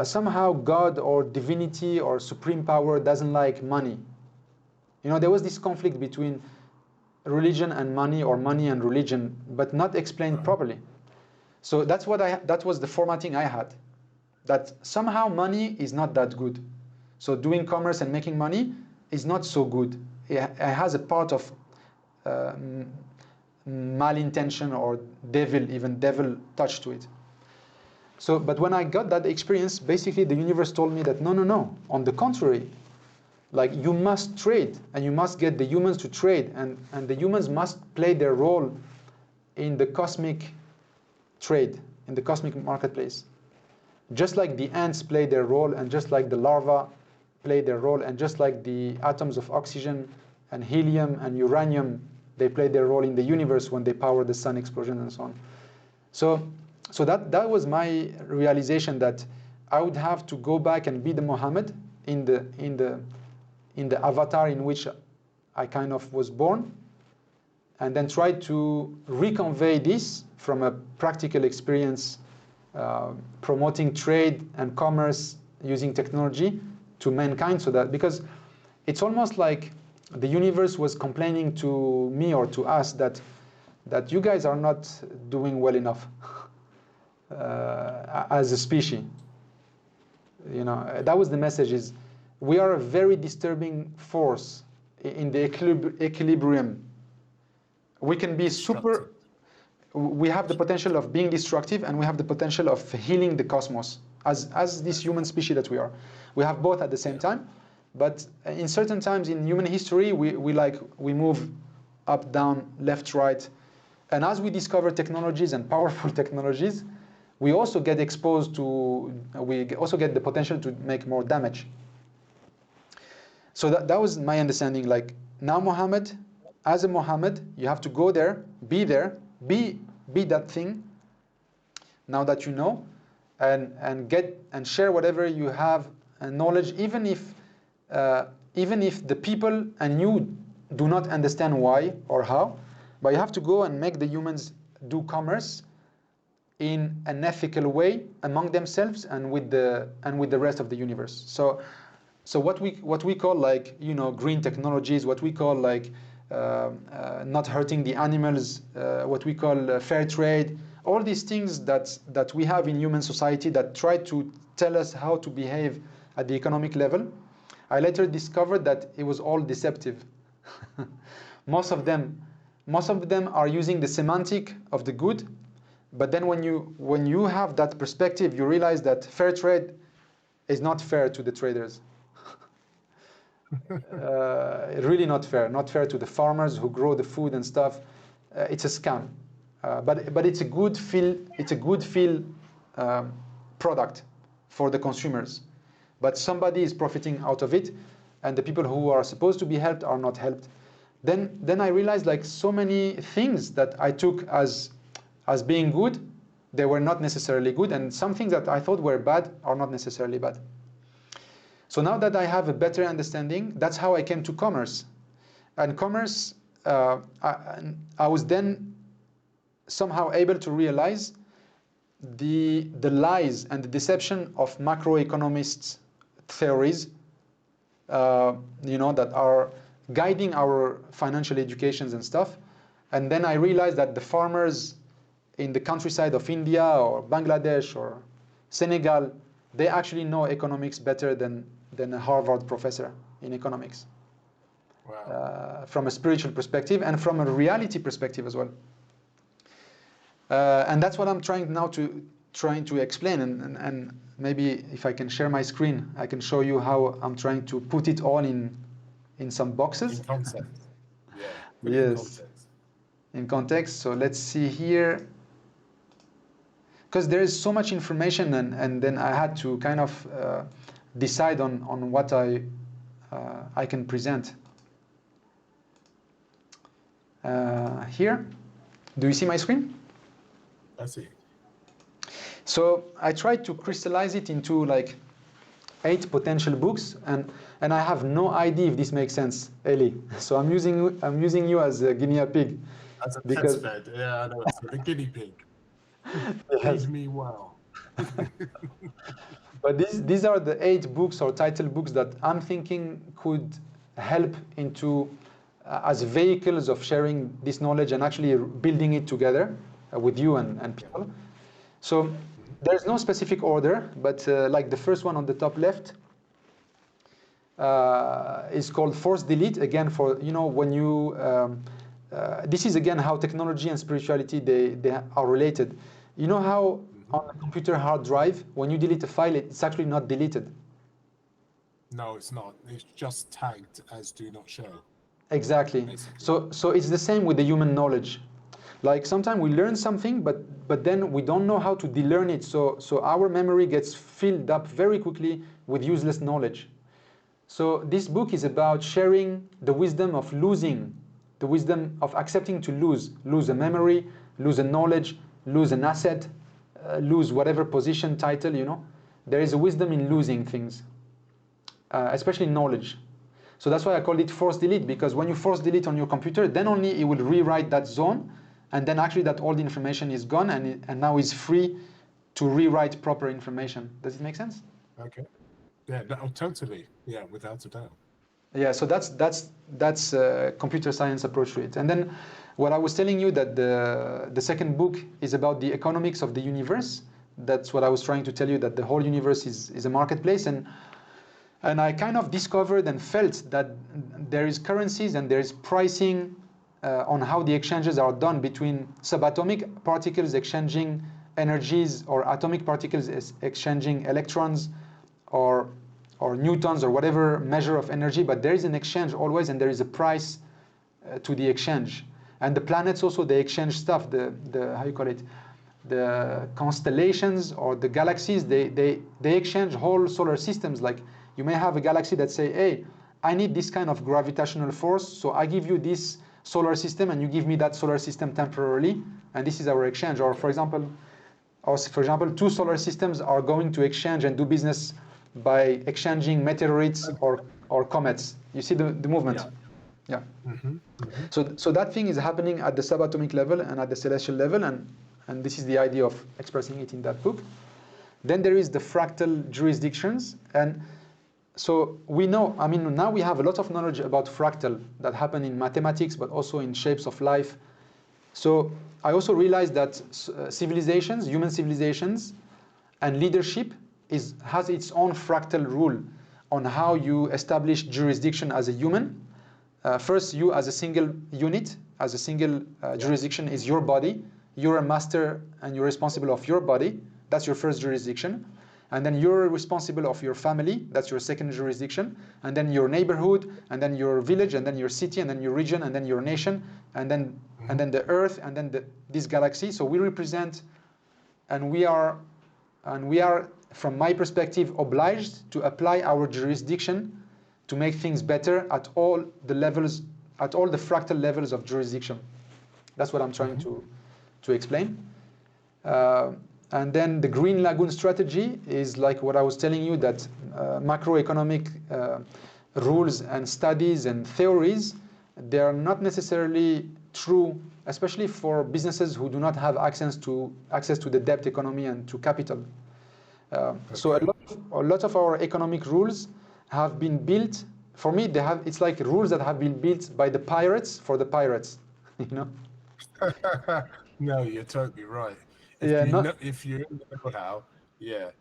somehow God or divinity or supreme power doesn't like money. You know, there was this conflict between religion and money, or money and religion, but not explained properly. So that was the formatting I had, that somehow money is not that good. So doing commerce and making money is not so good. It has a part of malintention or devil touch to it. So, but when I got that experience, basically the universe told me that no. On the contrary, like you must trade and you must get the humans to trade, and the humans must play their role in the cosmic trade, in the cosmic marketplace. Just like the ants play their role, and just like the larvae play their role, and just like the atoms of oxygen and helium and uranium, they play their role in the universe when they power the sun explosion and so on. So that was my realization, that I would have to go back and be the Muhammad in the avatar in which I kind of was born, and then try to reconvey this from a practical experience, promoting trade and commerce using technology to mankind, so that, because it's almost like the universe was complaining to me or to us that you guys are not doing well enough as a species. You know, that was the message, is we are a very disturbing force in the equilibrium. We can be super, we have the potential of being destructive, and we have the potential of healing the cosmos as this human species that we are. We have both at the same time, but in certain times in human history, we move up, down, left, right. And as we discover technologies and powerful technologies, we also get exposed to, we also get the potential to make more damage. So that was my understanding. Like, now Muhammad, as a Muhammad, you have to go there, be that thing, now that you know, and get and share whatever you have and knowledge, even if the people and you do not understand why or how, but you have to go and make the humans do commerce in an ethical way among themselves and with the rest of the universe. So what we call, like, you know, green technologies, what we call like not hurting the animals, what we call fair trade, all these things that we have in human society that try to tell us how to behave at the economic level, I later discovered that it was all deceptive. Most of them are using the semantic of the good, but then when you have that perspective, you realize that fair trade is not fair to the traders. Really not fair to the farmers who grow the food and stuff. It's a scam, but it's a good feel product for the consumers. But somebody is profiting out of it, and the people who are supposed to be helped are not helped. Then I realized, like, so many things that I took as being good, they were not necessarily good, and some things that I thought were bad are not necessarily bad. So now that I have a better understanding, that's how I came to commerce. And commerce, I was then somehow able to realize the lies and the deception of macroeconomists' theories, you know, that are guiding our financial educations and stuff. And then I realized that the farmers in the countryside of India or Bangladesh or Senegal, they actually know economics better than a Harvard professor in economics. Wow. From a spiritual perspective and from a reality perspective as well. And that's what I'm trying to explain. And maybe if I can share my screen, I can show you how I'm trying to put it all in some boxes. In context. Yeah. Yes. In context. So let's see here. Because there is so much information, and then I had to kind of decide on what I can present. Here, do you see my screen? I see. So I tried to crystallize it into like 8 potential books, and I have no idea if this makes sense, Eli. So I'm using you as a guinea pig. As a test bed, yeah, I know. So the guinea pig. Yes. Feed me well. But these are the 8 books or title books that I'm thinking could help into as vehicles of sharing this knowledge and actually building it together with you and people. So there's no specific order, but like the first one on the top left is called Force Delete. Again, for, you know, when you this is again how technology and spirituality they are related. You know how on a computer hard drive, when you delete a file, it's actually not deleted. No, it's not. It's just tagged as do not show. Exactly. Basically. So it's the same with the human knowledge. Like sometimes we learn something, but then we don't know how to de-learn it. So our memory gets filled up very quickly with useless knowledge. So this book is about sharing the wisdom of losing, the wisdom of accepting to lose a memory, lose a knowledge, lose an asset, lose whatever position, title, you know. There is a wisdom in losing things, especially knowledge. So that's why I called it force delete, because when you force delete on your computer, then only it will rewrite that zone, and then actually that all the information is gone, and now is free to rewrite proper information. Does it make sense? Okay. Yeah, no, totally. Yeah, without a doubt. Yeah, so that's computer science approach to it. And then what I was telling you, that the second book is about the economics of the universe. That's what I was trying to tell you, that the whole universe is a marketplace. And I kind of discovered and felt that there is currencies and there is pricing on how the exchanges are done between subatomic particles exchanging energies, or atomic particles exchanging electrons, or newtons, or whatever measure of energy. But there is an exchange always, and there is a price to the exchange. And the planets also, they exchange stuff. The how you call it, the constellations or the galaxies, they exchange whole solar systems. Like you may have a galaxy that say, hey, I need this kind of gravitational force, so I give you this solar system and you give me that solar system temporarily, and this is our exchange. Or for example, two solar systems are going to exchange and do business by exchanging meteorites or comets. You see the movement? Yeah. So that thing is happening at the subatomic level and at the celestial level, and this is the idea of expressing it in that book. Then there is the fractal jurisdictions, and so we know, I mean, now we have a lot of knowledge about fractal that happen in mathematics, but also in shapes of life. So I also realized that civilizations, human civilizations, and leadership has its own fractal rule on how you establish jurisdiction as a human. First, you as a single unit, as a single jurisdiction is your body. You're a master and you're responsible of your body. That's your first jurisdiction. And then you're responsible of your family. That's your second jurisdiction. And then your neighborhood, and then your village, and then your city, and then your region, and then your nation, and then the earth, and then this galaxy. So we represent, and we are, from my perspective, obliged to apply our jurisdiction to make things better at all the levels, at all the fractal levels of jurisdiction. That's what I'm trying to explain. And then the Green Lagoon strategy is like what I was telling you, that macroeconomic rules and studies and theories, they are not necessarily true, especially for businesses who do not have access to the debt economy and to capital. So a lot of our economic rules have been built. For me, it's like rules that have been built by the pirates for the pirates, you know. No, you're totally right. If you know how, the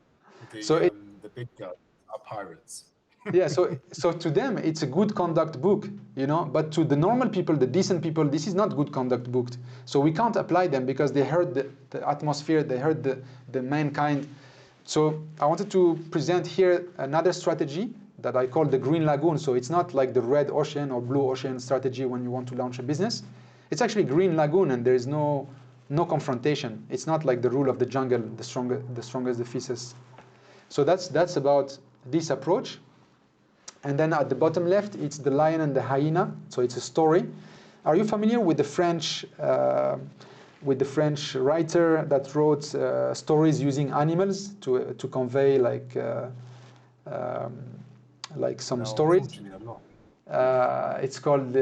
big guys are pirates. Yeah, so to them it's a good conduct book, you know, but to the normal people, the decent people, this is not good conduct book. So we can't apply them because they hurt the atmosphere, they hurt the mankind. So I wanted to present here another strategy that I call the Green Lagoon. So it's not like the red ocean or blue ocean strategy when you want to launch a business. It's actually Green Lagoon, and there is no confrontation. It's not like the rule of the jungle, the strongest the fittest. So that's about this approach. And then at the bottom left, it's the lion and the hyena. So it's a story. Are you familiar with the French writer that wrote stories using animals to convey like some stories? Unfortunately, I'm not. It's called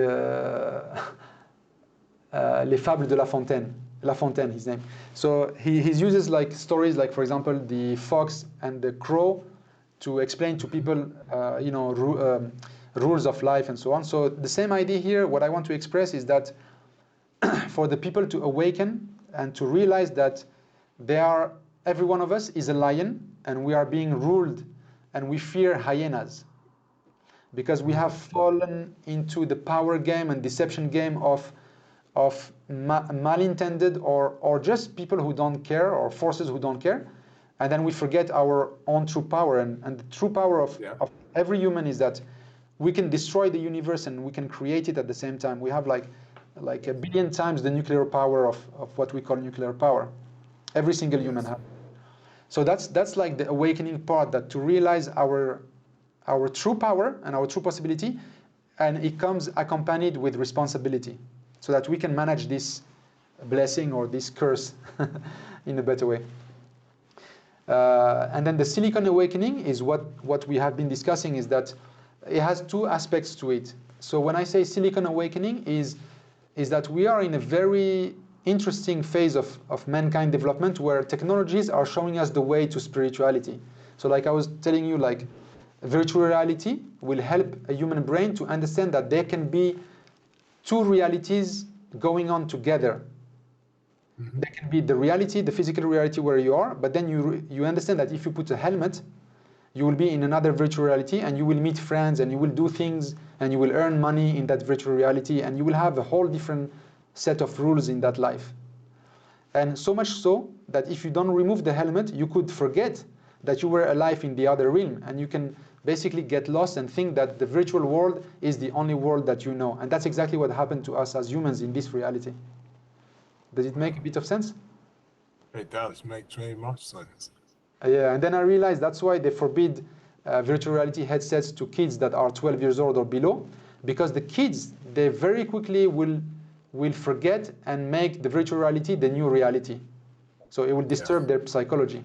Les Fables de La Fontaine. La Fontaine, his name. So he uses like stories, like for example the fox and the crow, to explain to people, rules of life and so on. So the same idea here. What I want to express is that for the people to awaken and to realize that every one of us is a lion, and we are being ruled, and we fear hyenas because we have fallen into the power game and deception game of malintended or just people who don't care or forces who don't care, and then we forget our own true power. And the true power of every human is that we can destroy the universe and we can create it at the same time. We have like a billion times the nuclear power of what we call nuclear power. Every single human has. So that's like the awakening part, that to realize our true power and our true possibility, and it comes accompanied with responsibility, so that we can manage this blessing or this curse in a better way. And then the Silicon Awakening is what we have been discussing, is that it has two aspects to it. So when I say Silicon Awakening is that we are in a very interesting phase of mankind development, where technologies are showing us the way to spirituality. So like I was telling you, like virtual reality will help a human brain to understand that there can be two realities going on together. There can be the reality, the physical reality where you are, but then you understand that if you put a helmet, you will be in another virtual reality, and you will meet friends, and you will do things, and you will earn money in that virtual reality, and you will have a whole different set of rules in that life. And so much so that if you don't remove the helmet, you could forget that you were alive in the other realm, and you can basically get lost and think that the virtual world is the only world that you know. And that's exactly what happened to us as humans in this reality. Does it make a bit of sense? It does make very much sense. Yeah, and then I realized that's why they forbid virtual reality headsets to kids that are 12 years old or below, because the kids, they very quickly will forget and make the virtual reality the new reality. So it will disturb their psychology.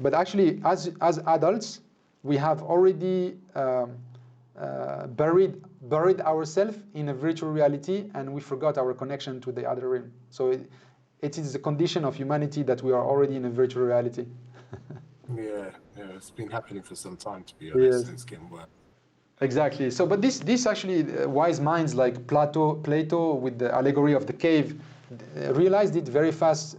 But actually, as adults, we have already buried ourselves in a virtual reality, and we forgot our connection to the other realm. So it is a condition of humanity that we are already in a virtual reality. yeah, it's been happening for some time, to be honest, and it's getting worse. Exactly. So, but this actually, wise minds like Plato with the allegory of the cave, realized it very fast,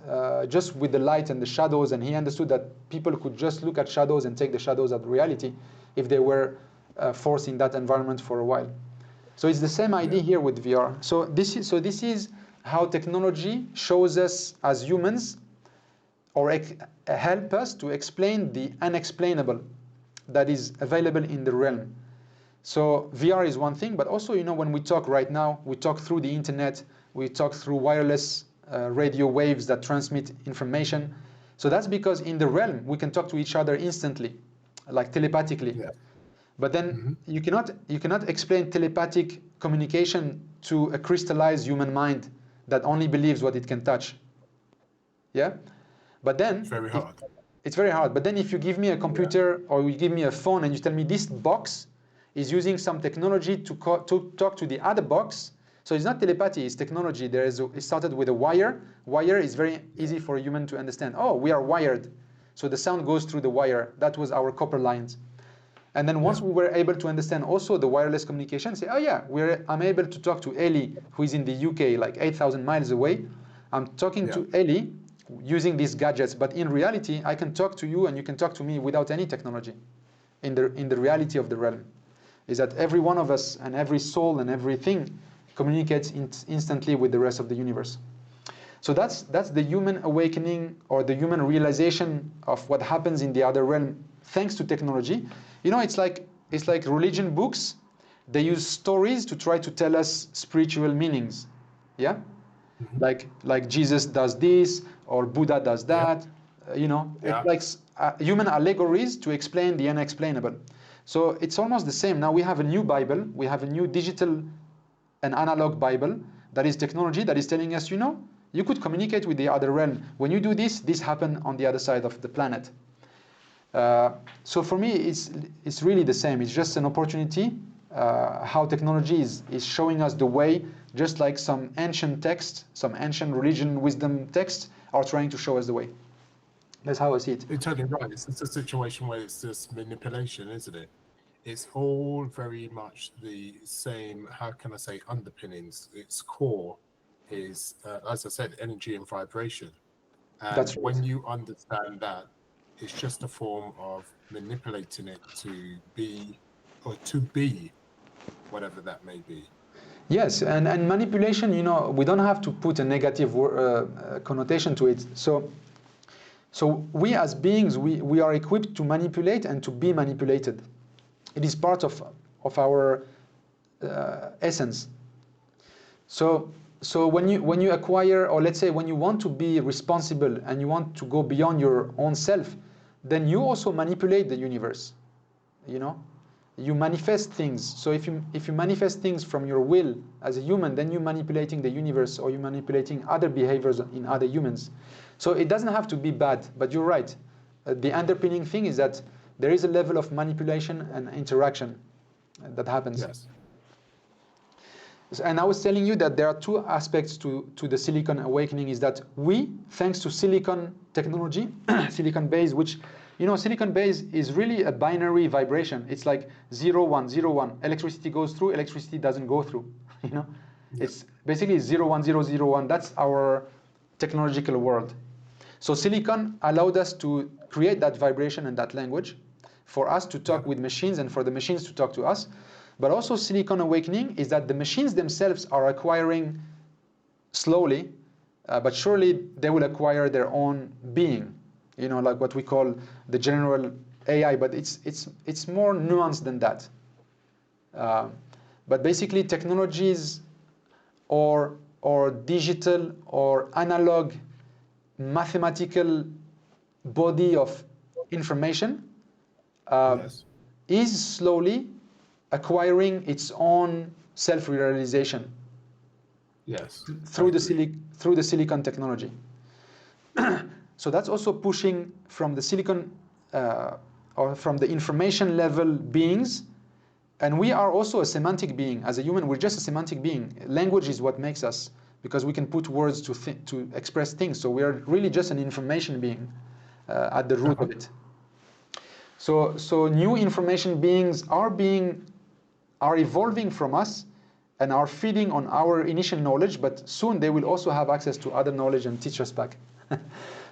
just with the light and the shadows, and he understood that people could just look at shadows and take the shadows as reality if they were forced in that environment for a while. So it's the same idea here with VR. So this is how technology shows us as humans, or help us to explain the unexplainable that is available in the realm. So VR is one thing, but also, when we talk right now, we talk through the internet, we talk through wireless radio waves that transmit information. So that's because in the realm, we can talk to each other instantly, like telepathically. Yeah. But then you cannot explain telepathic communication to a crystallized human mind that only believes what it can touch. Yeah? But then it's very hard. It's very hard. But then if you give me a computer or you give me a phone and you tell me this box is using some technology to talk to the other box, so it's not telepathy, it's technology. It started with a wire. Wire is very easy for a human to understand. Oh, we are wired. So the sound goes through the wire. That was our copper lines. And then once we were able to understand also the wireless communication, say, oh yeah, I'm able to talk to Ellie, who is in the UK, like 8,000 miles away. I'm talking to Ellie using these gadgets, but in reality, I can talk to you and you can talk to me without any technology. In the reality of the realm, is that every one of us and every soul and everything communicates instantly with the rest of the universe. So that's the human awakening, or the human realization of what happens in the other realm thanks to technology. It's like religion books. They use stories to try to tell us spiritual meanings. Yeah? Like Jesus does this, or Buddha does that. It's like human allegories to explain the unexplainable. So it's almost the same. Now we have a new Bible. We have a new digital and analog Bible that is technology that is telling us, you could communicate with the other realm. When you do this happened on the other side of the planet. So for me, it's really the same. It's just an opportunity, how technology is showing us the way, just like some ancient text, some ancient religion wisdom texts are trying to show us the way. That's how I see it. You're totally right. It's a situation where it's just manipulation, isn't it? It's all very much the same, how can I say, underpinnings. Its core is, as I said, energy and vibration. And that's right. When you understand that, it's just a form of manipulating it to be whatever that may be. Yes, and manipulation, you know, we don't have to put a negative connotation to it. So we as beings, we are equipped to manipulate and to be manipulated. It is part of our essence. So when you acquire, or let's say when you want to be responsible and you want to go beyond your own self, then you also manipulate the universe. You know, you manifest things. So if you manifest things from your will as a human, then you're manipulating the universe, or you're manipulating other behaviors in other humans. So it doesn't have to be bad, but you're right. The underpinning thing is that there is a level of manipulation and interaction that happens. Yes. And I was telling you that there are two aspects to the silicon awakening, is that we, thanks to silicon technology, silicon base, which, you know, silicon base is really a binary vibration. It's like 0, 1, 0, 1. Electricity goes through, electricity doesn't go through. You know, Yeah. it's basically 0, 1, 0, 0, 1. That's our technological world. So silicon allowed us to create that vibration and that language for us to talk with machines and for the machines to talk to us. But also silicon awakening is that the machines themselves are acquiring slowly, but surely they will acquire their own being, you know, like what we call the general AI, but it's more nuanced than that. But basically technologies or digital or analog mathematical body of information Yes. is slowly acquiring its own self-realization Yes. through the silicon technology. So that's also pushing from the silicon or from the information level beings. And we are also a semantic being. As a human, we're just a semantic being. Language is what makes us, because we can put words to express things. So we are really just an information being at the root of it. So new information beings are evolving from us and are feeding on our initial knowledge, but soon they will also have access to other knowledge and teach us back.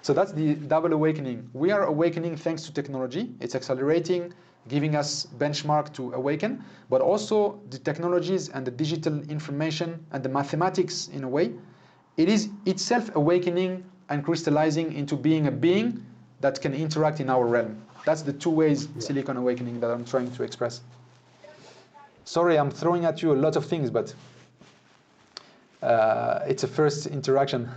So that's the double awakening. We are awakening thanks to technology. It's accelerating, giving us benchmark to awaken, but also the technologies and the digital information and the mathematics, in a way, it is itself awakening and crystallizing into being a being that can interact in our realm. That's the two ways silicon awakening that I'm trying to express. Sorry, I'm throwing at you a lot of things, but it's a first interaction.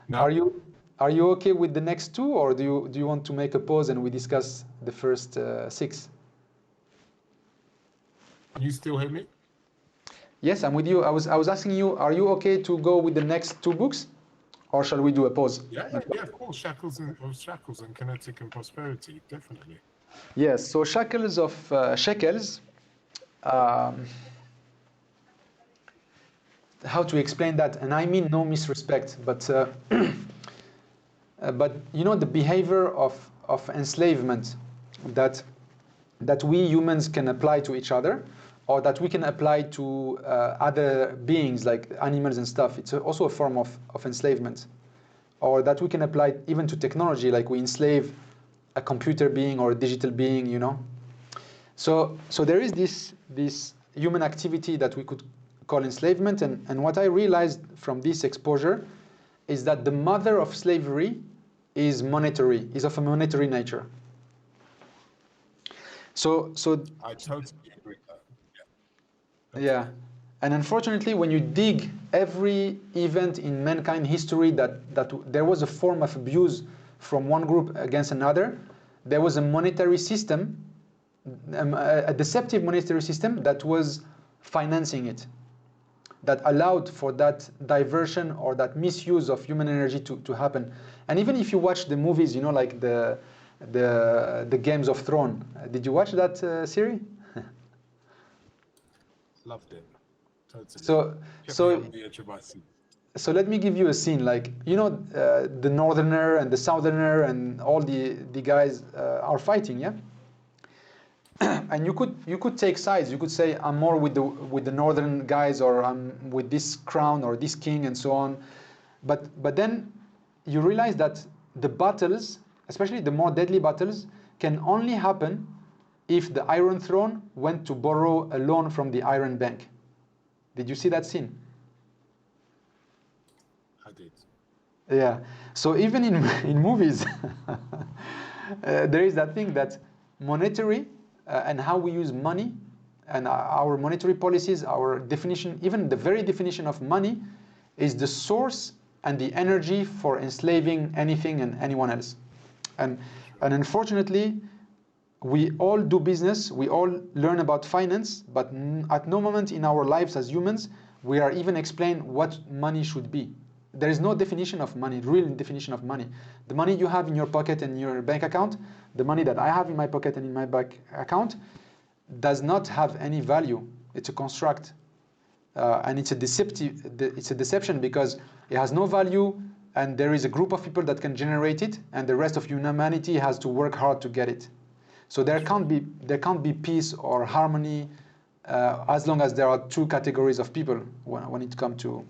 No. Are you okay with the next two, or do you want to make a pause and we discuss the first 6? Can you still hear me? Yes, I'm with you. I was asking you, are you okay to go with the next 2 books, or shall we do a pause? Yeah, of course. Shackles and Kinetic and Prosperity, definitely. Yes. So Shackles of Shekels. How to explain that? And I mean no misrespect, but you know, the behavior of enslavement that we humans can apply to each other, or that we can apply to other beings like animals and stuff. It's also a form of enslavement, or that we can apply even to technology, like we enslave a computer being or a digital being, you know. So there is this human activity that we could call enslavement, and what I realized from this exposure is that the mother of slavery is of a monetary nature. So I totally agree with that. yeah. And unfortunately, when you dig every event in mankind history that there was a form of abuse from one group against another, there was a monetary system, a deceptive monetary system that was financing it, that allowed for that diversion or that misuse of human energy to happen. And even if you watch the movies, you know, like the Games of Thrones, did you watch that series? Loved it. Totally. So Kept me on the edge of my seat. So let me give you a scene. Like, you know, the northerner and the southerner and all the guys are fighting, yeah. And you could take sides. You could say, I'm more with the northern guys, or I'm with this crown or this king and so on. But then you realize that the battles, especially the more deadly battles, can only happen if the Iron Throne went to borrow a loan from the Iron Bank. Did you see that scene? I did. Yeah. So even in in movies, there is that thing that monetary and how we use money and our monetary policies, our definition, even the very definition of money, is the source and the energy for enslaving anything and anyone else. And unfortunately, we all do business, we all learn about finance, but at no moment in our lives as humans we are even explained what money should be. There is no definition of money, real definition of money. The money you have in your pocket and your bank account, the money that I have in my pocket and in my bank account, does not have any value. It's a construct, and it's a deception because it has no value, and there is a group of people that can generate it, and the rest of humanity has to work hard to get it. So there can't be peace or harmony as long as there are two categories of people when it comes to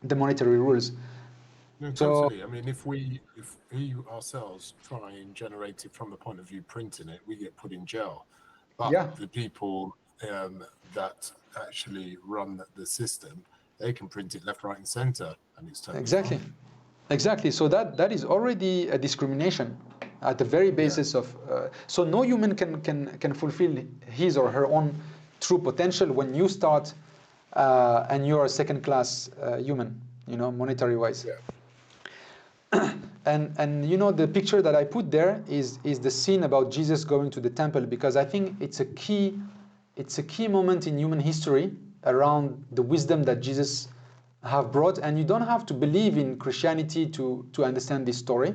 the monetary rules. No, So, totally. I mean, if we ourselves try and generate it from the point of view printing it, we get put in jail. But yeah, the people that actually run the system, they can print it left, right, and center, and it's totally exactly. fine. Exactly. So that is already a discrimination at the very basis of. So no human can fulfill his or her own true potential when you start and you're a second-class human, monetary wise. Yeah. And the picture that I put there is the scene about Jesus going to the temple, because I think it's a key moment in human history around the wisdom that Jesus have brought. And you don't have to believe in Christianity to understand this story.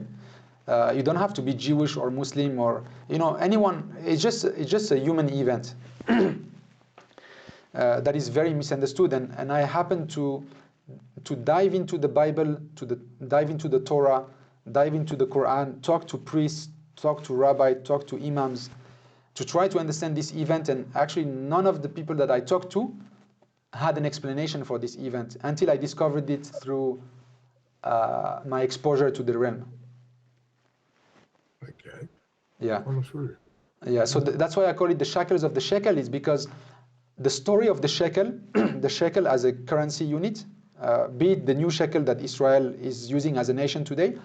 You don't have to be Jewish or Muslim or anyone. It's just a human event that is very misunderstood. And I happen to dive into the Bible, dive into the Torah, dive into the Quran, talk to priests, talk to rabbi, talk to imams, to try to understand this event. And actually none of the people that I talked to had an explanation for this event until I discovered it through my exposure to the realm. Okay. Yeah. Follow through. Yeah. So that's why I call it the shackles of the shekel, is because the story of the shekel, the shekel as a currency unit, be it the new shekel that Israel is using as a nation today,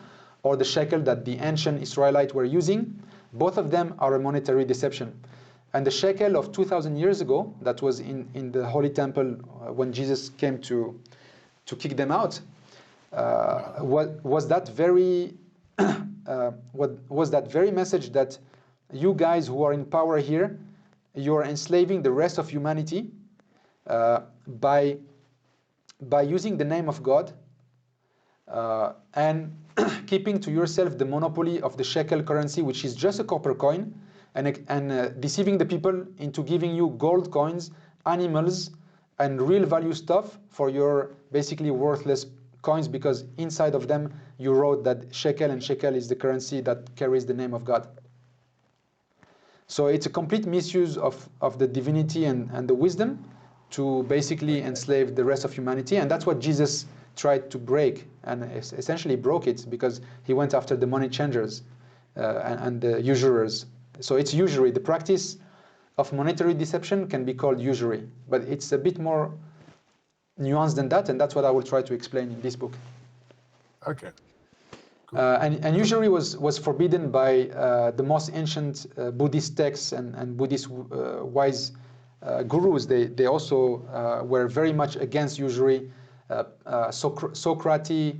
or the shekel that the ancient Israelites were using, both of them are a monetary deception. And the shekel of 2,000 years ago, that was in the Holy Temple when Jesus came to kick them out, was that very message that you guys who are in power here, you're enslaving the rest of humanity by using the name of God and keeping to yourself the monopoly of the shekel currency, which is just a copper coin, and deceiving the people into giving you gold coins, animals, and real value stuff for your basically worthless coins, because inside of them you wrote that shekel, and shekel is the currency that carries the name of God. So it's a complete misuse of the divinity and the wisdom to basically enslave the rest of humanity. And that's what Jesus tried to break, and essentially broke it, because he went after the money changers and the usurers. So it's usury. The practice of monetary deception can be called usury, but it's a bit more nuanced than that, and that's what I will try to explain in this book. Okay. Cool. And usury was forbidden by the most ancient Buddhist texts and Buddhist wise gurus. They also were very much against usury. Socrates,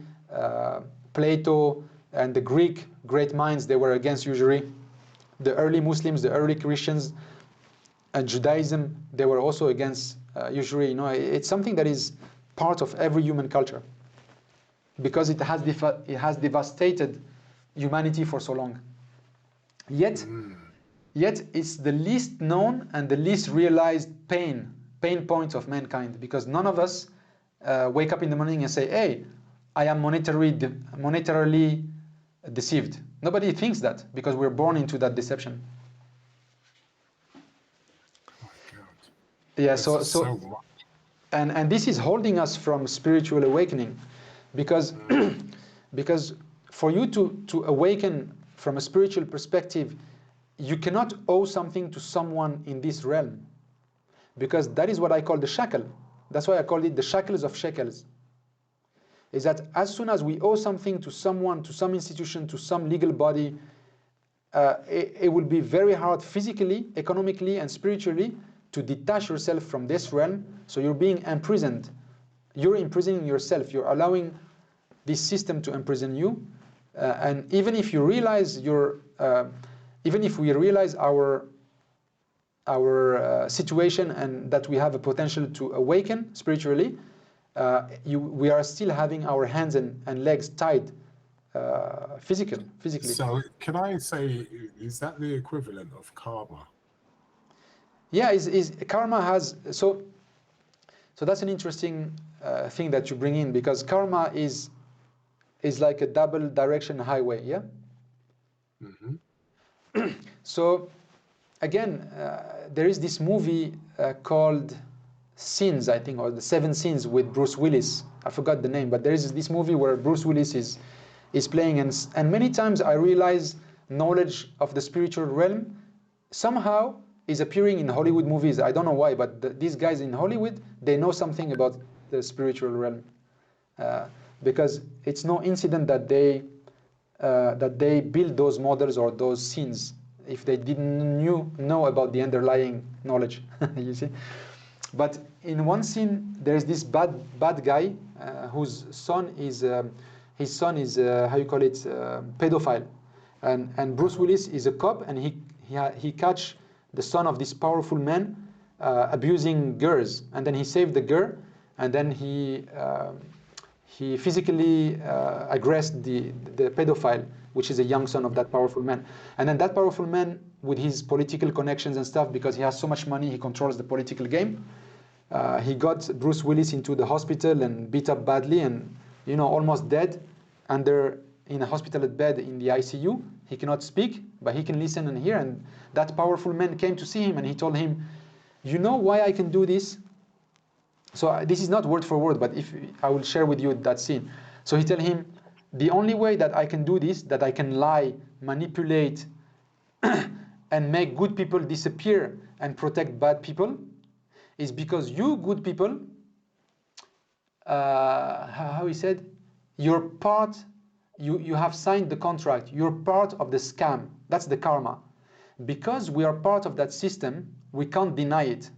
Plato, and the Greek great minds, they were against usury. The early Muslims, the early Christians, and Judaism, they were also against usury. It's something that is part of every human culture, because it has devastated humanity for so long. Yet it's the least known and the least realized pain points of mankind, because none of us wake up in the morning and say, hey, I am monetarily deceived. Nobody thinks that, because we're born into that deception. Oh my God. Yeah, so much. And this is holding us from spiritual awakening, because because for you to awaken from a spiritual perspective, you cannot owe something to someone in this realm, because that is what I call the shackle. That's why I call it the shackles of shekels. Is that as soon as we owe something to someone, to some institution, to some legal body, it will be very hard physically, economically, and spiritually to detach yourself from this realm. So you're being imprisoned. You're imprisoning yourself. You're allowing this system to imprison you. And even if you realize even if we realize our situation and that we have a potential to awaken spiritually, we are still having our hands and legs tied physically. So can I say, is that the equivalent of karma? Yeah, is karma has so that's an interesting thing that you bring in, because karma is like a double direction highway. Yeah. Mm-hmm. So again, there is this movie called Sins, I think, or the Seven Sins with Bruce Willis. I forgot the name, but there is this movie where Bruce Willis is playing, and many times I realize knowledge of the spiritual realm somehow is appearing in Hollywood movies. I don't know why, but these guys in Hollywood, they know something about the spiritual realm, because it's no incident that they build those models or those scenes if they didn't know about the underlying knowledge. You see. But in one scene, there is this bad guy whose son is how you call it, pedophile, and Bruce Willis is a cop, and he catch the son of this powerful man abusing girls, and then he saved the girl, and then he physically aggressed the pedophile, which is a young son of that powerful man. And then that powerful man, with his political connections and stuff, because he has so much money, he controls the political game. He got Bruce Willis into the hospital and beat up badly, and almost dead, in a hospital bed in the ICU. He cannot speak, but he can listen and hear. And that powerful man came to see him, and he told him, "You know why I can do this?" So this is not word for word, but if I will share with you that scene. So he tell him, "The only way that I can do this, that I can lie, manipulate, and make good people disappear and protect bad people, is because you good people, how he said, you're part, you have signed the contract, you're part of the scam. That's the karma. Because we are part of that system, we can't deny it."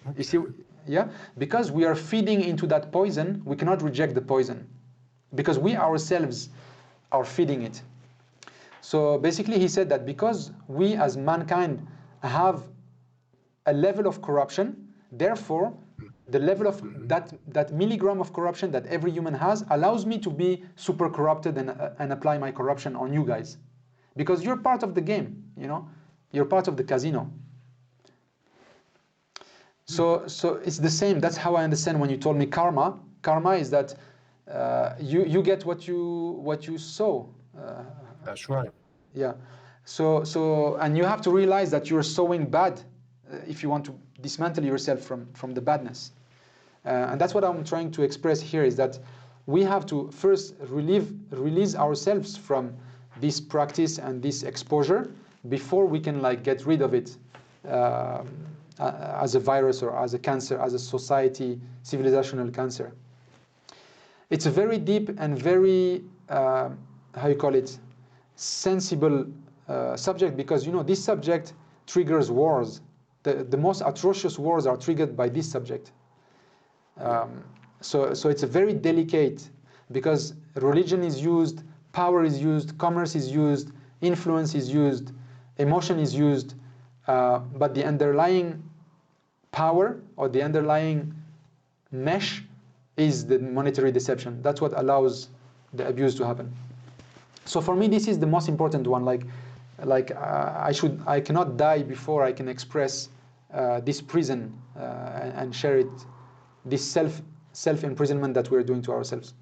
Okay. You see, yeah? Because we are feeding into that poison, we cannot reject the poison, because we ourselves are feeding it. So basically he said that because we as mankind have a level of corruption, therefore the level of that milligram of corruption that every human has allows me to be super corrupted and apply my corruption on you guys, because you're part of the game, you're part of the casino. So it's the same. That's how I understand when you told me karma. Karma is that you get what you sow. That's right. Yeah. So and you have to realize that you're sowing bad if you want to dismantle yourself from the badness. And that's what I'm trying to express here, is that we have to first release ourselves from this practice and this exposure before we can get rid of it as a virus or as a cancer, as a society, civilizational cancer. It's a very deep and very, how you call it, sensible subject, because this subject triggers wars. The most atrocious wars are triggered by this subject. So it's a very delicate, because religion is used, power is used, commerce is used, influence is used, emotion is used, but the underlying power or the underlying mesh is the monetary deception. That's what allows the abuse to happen. So for me, this is the most important one. I cannot die before I can express this prison and share it, this self-imprisonment that we're doing to ourselves.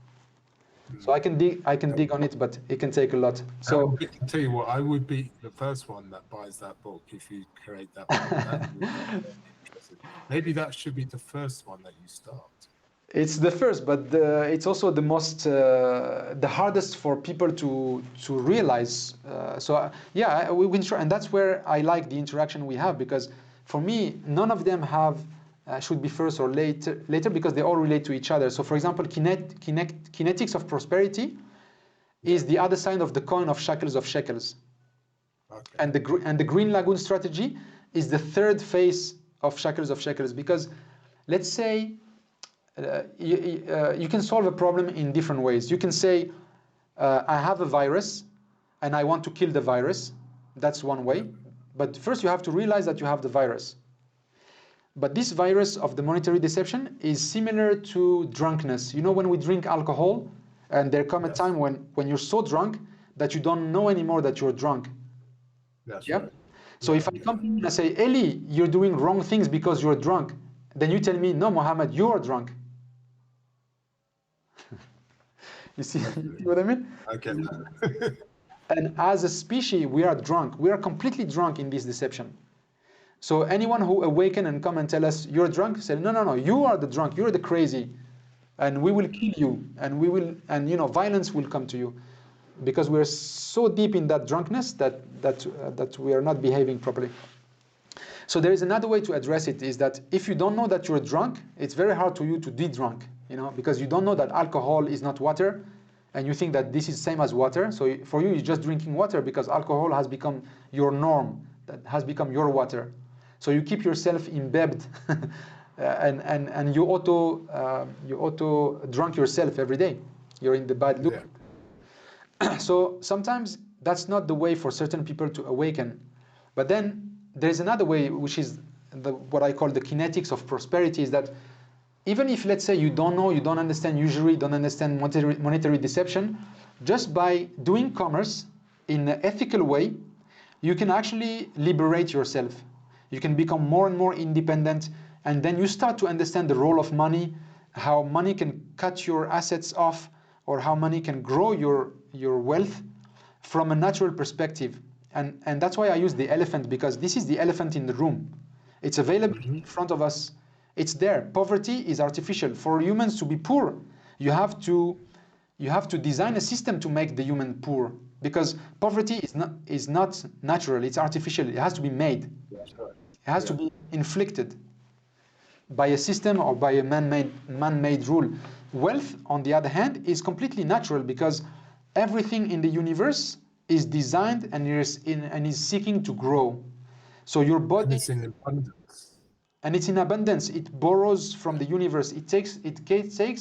So I can dig on it, but it can take a lot. So I can tell you what, I would be the first one that buys that book if you create that book. Maybe that should be the first one that you start. It's the first, but it's also the most, the hardest for people to realize. And that's where I like the interaction we have, because for me, none of them have should be first or later because they all relate to each other. So for example, kinetics of prosperity is the other side of the coin of shackles of shekels. Okay. And the Green Lagoon strategy is the third phase of shackles of shekels, because let's say you can solve a problem in different ways. You can say, I have a virus and I want to kill the virus. That's one way. But first you have to realize that you have the virus. But this virus of the monetary deception is similar to drunkenness. You know, when we drink alcohol, and there come a time when you're so drunk that you don't know anymore that you're drunk. That's yeah? right. So if I come to you and I say, Eli, you're doing wrong things because you're drunk, then you tell me, no, Mohammed, you are drunk. You see what I mean? I get that. And as a species, we are drunk. We are completely drunk in this deception. So anyone who awaken and come and tell us you're drunk, say, no, no, no, you are the drunk, you're the crazy, and we will kill you, and violence will come to you, because we're so deep in that drunkenness that we are not behaving properly. So there is another way to address it, is that if you don't know that you're drunk, it's very hard to you to de-drunk, because you don't know that alcohol is not water, and you think that this is same as water. So for you, you're just drinking water because alcohol has become your norm, that has become your water. So you keep yourself imbibed, and you auto drunk yourself every day. You're in the bad loop. Yeah. So sometimes that's not the way for certain people to awaken. But then there's another way, which is what I call the kinetics of prosperity, is that even if, let's say, you don't know, you don't understand usury, don't understand monetary deception, just by doing commerce in an ethical way, you can actually liberate yourself. You can become more and more independent, and then you start to understand the role of money, how money can cut your assets off, or how money can grow your wealth from a natural perspective. And that's why I use the elephant, because this is the elephant in the room. It's available in front of us. It's there. Poverty is artificial. For humans to be poor, you have to design a system to make the human poor, because poverty is not natural. It's artificial. It has to be made. It has to be inflicted by a system or by a man-made rule. Wealth, on the other hand, is completely natural, because everything in the universe is designed and is seeking to grow. So your body, and it's in abundance. And it's in abundance. It borrows from the universe. It takes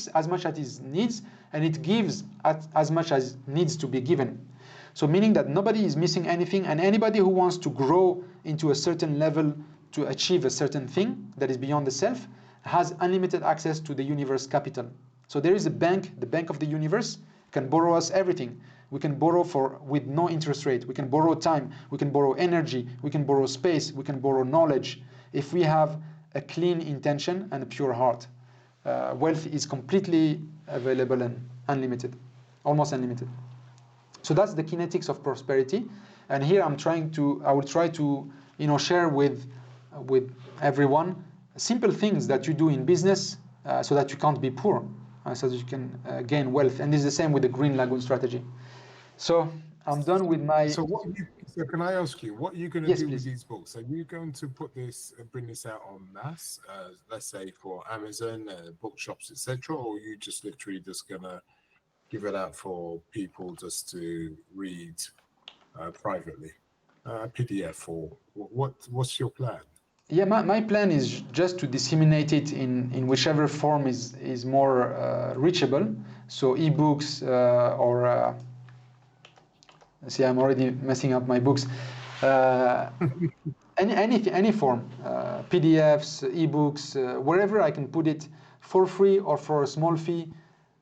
as much as it needs, and it gives as much as needs to be given. So meaning that nobody is missing anything, and anybody who wants to grow into a certain level to achieve a certain thing that is beyond the self has unlimited access to the universe capital. So there is a bank, the bank of the universe, can borrow us everything. We can borrow with no interest rate. We can borrow time. We can borrow energy. We can borrow space. We can borrow knowledge. If we have a clean intention and a pure heart, wealth is completely available and unlimited, almost unlimited. So that's the kinetics of prosperity. And here I will try to share with everyone simple things that you do in business so that you can't be poor, so that you can gain wealth. And this is the same with the Green Lagoon strategy. So I'm done with my... So can I ask you, what are you going to do with these books? Are you going to bring this out en masse, let's say for Amazon, bookshops, etc., or are you just literally just going to give it out for people just to read privately, PDF, or what's your plan? Yeah, my plan is just to disseminate it in whichever form is more reachable. So ebooks or see, I'm already messing up my books. Any form, PDFs, ebooks, wherever I can put it for free or for a small fee.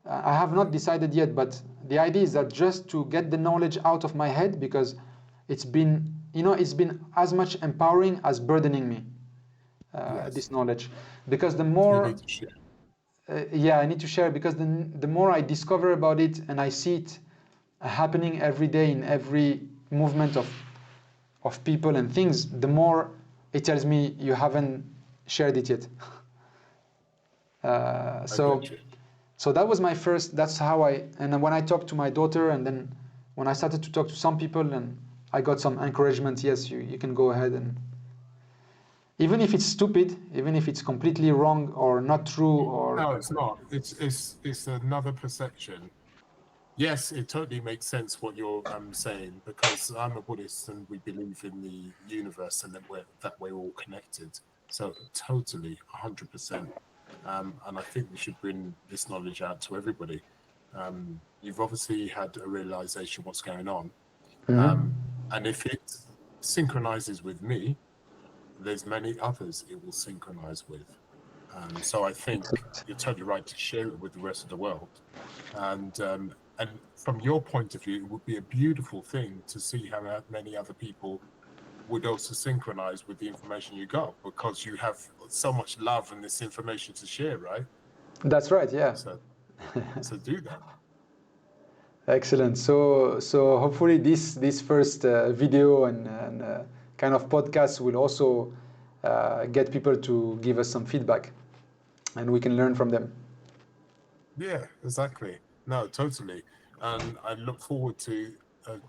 I have not decided yet, but the idea is that just to get the knowledge out of my head, because it's been as much empowering as burdening me. This knowledge, because the more you need to share. I need to share, because the more I discover about it and I see it happening every day in every movement of people and things, the more it tells me you haven't shared it yet. So that was my first. That's how and when I talked to my daughter, and then when I started to talk to some people, and I got some encouragement. Yes, you can go ahead even if it's stupid, even if it's completely wrong or not true, or No, it's not. It's another perception. Yes, it totally makes sense what you're saying, because I'm a Buddhist and we believe in the universe and that we're all connected. So totally, 100%. And I think we should bring this knowledge out to everybody. You've obviously had a realization what's going on, Mhm. and if it synchronizes with me, there's many others it will synchronize with. So I think you're totally right to share it with the rest of the world. And from your point of view, it would be a beautiful thing to see how many other people would also synchronize with the information you got, because you have so much love and this information to share, right? That's right, yeah. So do that. Excellent. So hopefully this first video and kind of podcast will also get people to give us some feedback, and we can learn from them. Yeah, exactly. No, totally. And I look forward to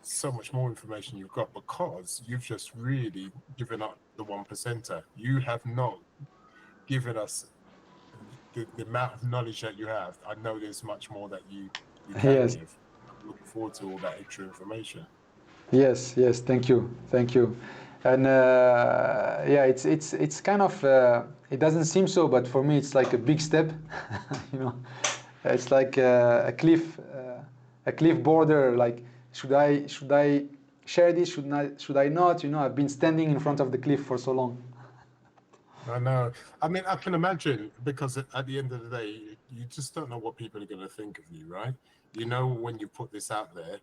so much more information you've got, because you've just really given up the 1%er. You have not given us the amount of knowledge that you have. I know there's much more that you can Yes, give. I'm looking forward to all that extra information. yes. Thank you, thank you. And yeah, it's kind of it doesn't seem so, but for me it's like a big step. you know, it's like a cliff border. Like should I share this? Should I not? You know, I've been standing in front of the cliff for so long. I know. I mean, I can imagine, because at the end of the day, you just don't know what people are going to think of you, right? You know, when you put this out there,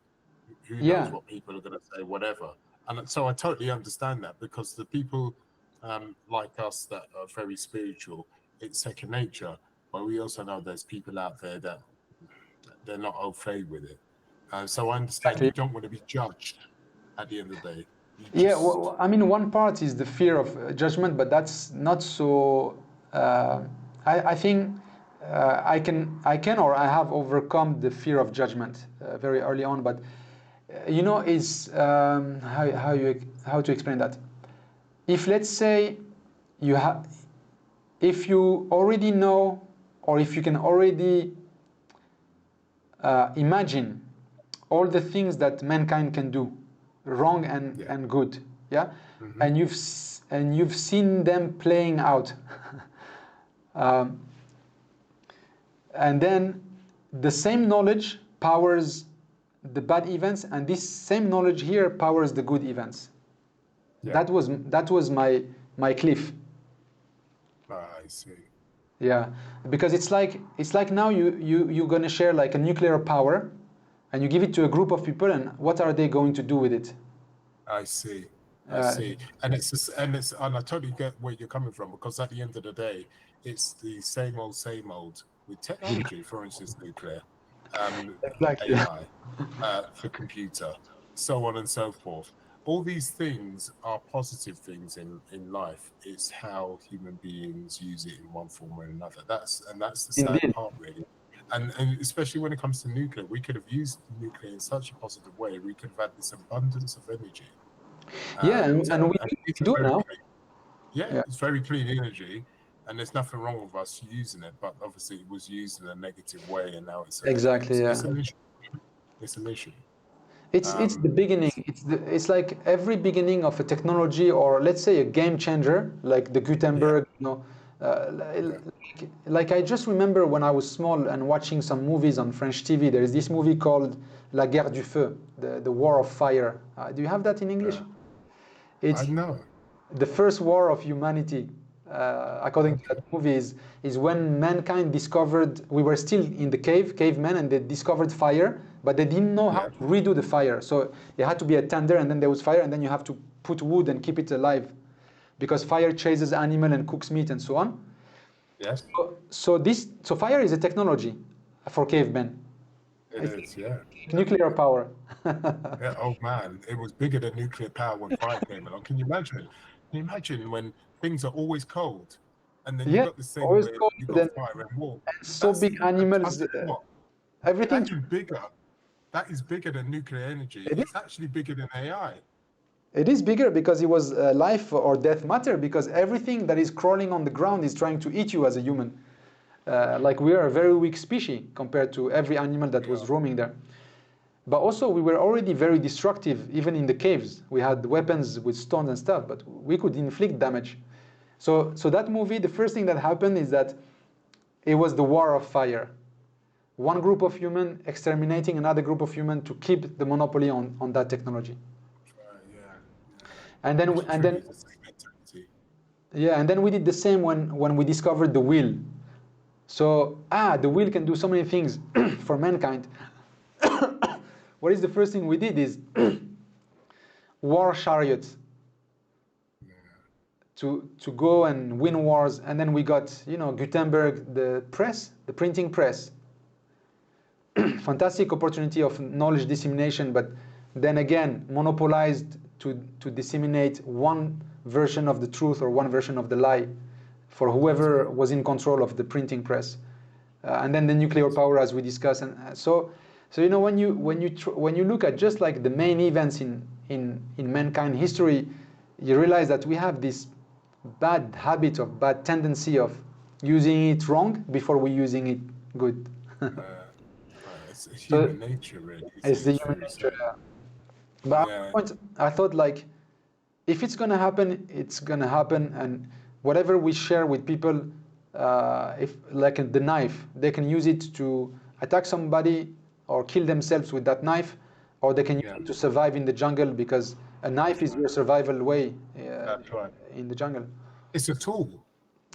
who knows Yeah, what people are going to say, whatever. And so I totally understand that, because the people like us that are very spiritual, it's second nature. But we also know there's people out there that they're not au fait with it. So I understand exactly. you don't want to be judged at the end of the day. You Yeah, just, I mean, one part is the fear of judgment, but that's not so. Uh, I think I can or I have overcome the fear of judgment very early on. But you know, is how to explain that? If let's say you have, if you already know, or if you can already imagine all the things that mankind can do, wrong and, yeah. and good, yeah, Hmm. and you've seen them playing out, um, and then the same knowledge powers the bad events, and this same knowledge here powers the good events. Yeah. That was my cliff. I see. Yeah, because it's like now you're gonna share like a nuclear power, and you give it to a group of people, and what are they going to do with it? I see. I Uh, see. And I totally get where you're coming from, because at the end of the day, it's the same old with technology, for instance, nuclear, exactly. AI, the computer, so on and so forth. All these things are positive things in life. It's how human beings use it in one form or another. That's the sad Indeed. part, really. And especially when it comes to nuclear, we could have used nuclear in such a positive way. We could have had this abundance of energy, Yeah, and and we it's do it very now. clean. Yeah, Yeah, it's very clean energy, and there's nothing wrong with us using it. But obviously, it was used in a negative way, and now exactly. Yeah, it's an issue. It's an issue. it's the beginning. It's like every beginning of a technology, or let's say a game changer, like the Yeah, Gutenberg. yeah, Like I just remember when I was small and watching some movies on French TV. There is this movie called La Guerre du Feu, the War of Fire. Do you have that in English? yeah. I It's know. the first war of humanity, according to Okay. that movie, is when mankind discovered, we were still in the cavemen, and they discovered fire, but they didn't know how Yeah. to redo the fire. So it had to be a tender, and then there was fire, and then you have to put wood and keep it alive, because fire chases animal and cooks meat and so on. Yes, So fire is a technology for cavemen. it It's is. Yeah. like nuclear power. Yeah. Oh man, it was bigger than nuclear power when fire came along. Can you imagine? Can you imagine when things are always cold, and then you Yeah, got this thing always where cold. you got Then fire and warm? so That's big I animals, tell you what, everything. that is bigger. That is bigger than nuclear energy. It is. It's actually bigger than AI. It is bigger because it was life or death matter, because everything that is crawling on the ground is trying to eat you as a human. Like we are a very weak species compared to every animal that was roaming there. But also we were already very destructive, even in the caves. We had weapons with stones and stuff, but we could inflict damage. So that movie, the first thing that happened is that it was the war of fire. One group of human exterminating another group of human to keep the monopoly on that technology. And then we did the same when we discovered the wheel. So the wheel can do so many things for mankind. What is the first thing we did is war chariots to go and win wars, and then we got Gutenberg, the press, the printing press. Fantastic opportunity of knowledge dissemination, but then again monopolized to disseminate one version of the truth or one version of the lie for whoever was in control of the printing press. And then the nuclear power, as we discussed. And so when you look at just like the main events in mankind history, you realize that we have this bad habit of bad tendency of using it wrong before we're using it good. It's human nature, really. It's the human nature. Yeah. But at one point, I thought, like, if it's gonna happen, it's gonna happen, and whatever we share with people, if like the knife, they can use it to attack somebody or kill themselves with that knife, or they can use it to survive in the jungle, because a knife is your survival way in the jungle. It's a tool.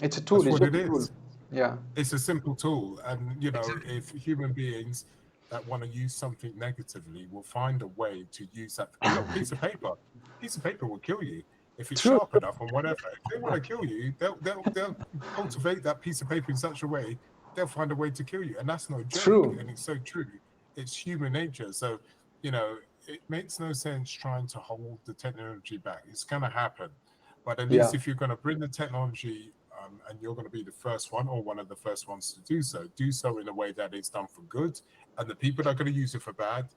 It's a tool. That's what it is. Yeah. It's a simple tool, and if human beings that want to use something negatively will find a way to use that. Piece of paper will kill you if it's sharp enough and whatever. If they want to kill you, they'll cultivate that piece of paper in such a way they'll find a way to kill you, and that's no joke. True. And it's so true. It's human nature. So it makes no sense trying to hold the technology back. It's going to happen, but at least if you're going to bring the technology. And you're going to be the first one or one of the first ones to do so in a way that is done for good. And the people that are going to use it for bad,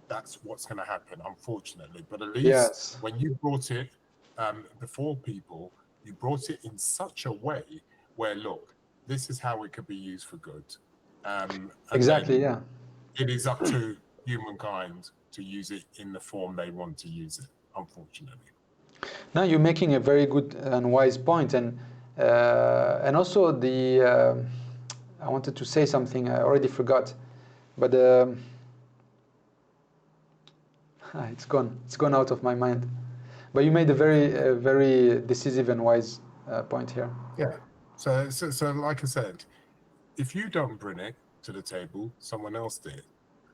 that's what's going to happen, unfortunately. But at least when you brought it before people, you brought it in such a way where, look, this is how it could be used for good. Exactly, yeah. It is up to humankind to use it in the form they want to use it, unfortunately. Now you're making a very good and wise point, and also I wanted to say something, I already forgot, but it's gone out of my mind. But you made a very decisive and wise point here. Yeah. So like I said, if you don't bring it to the table, someone else did.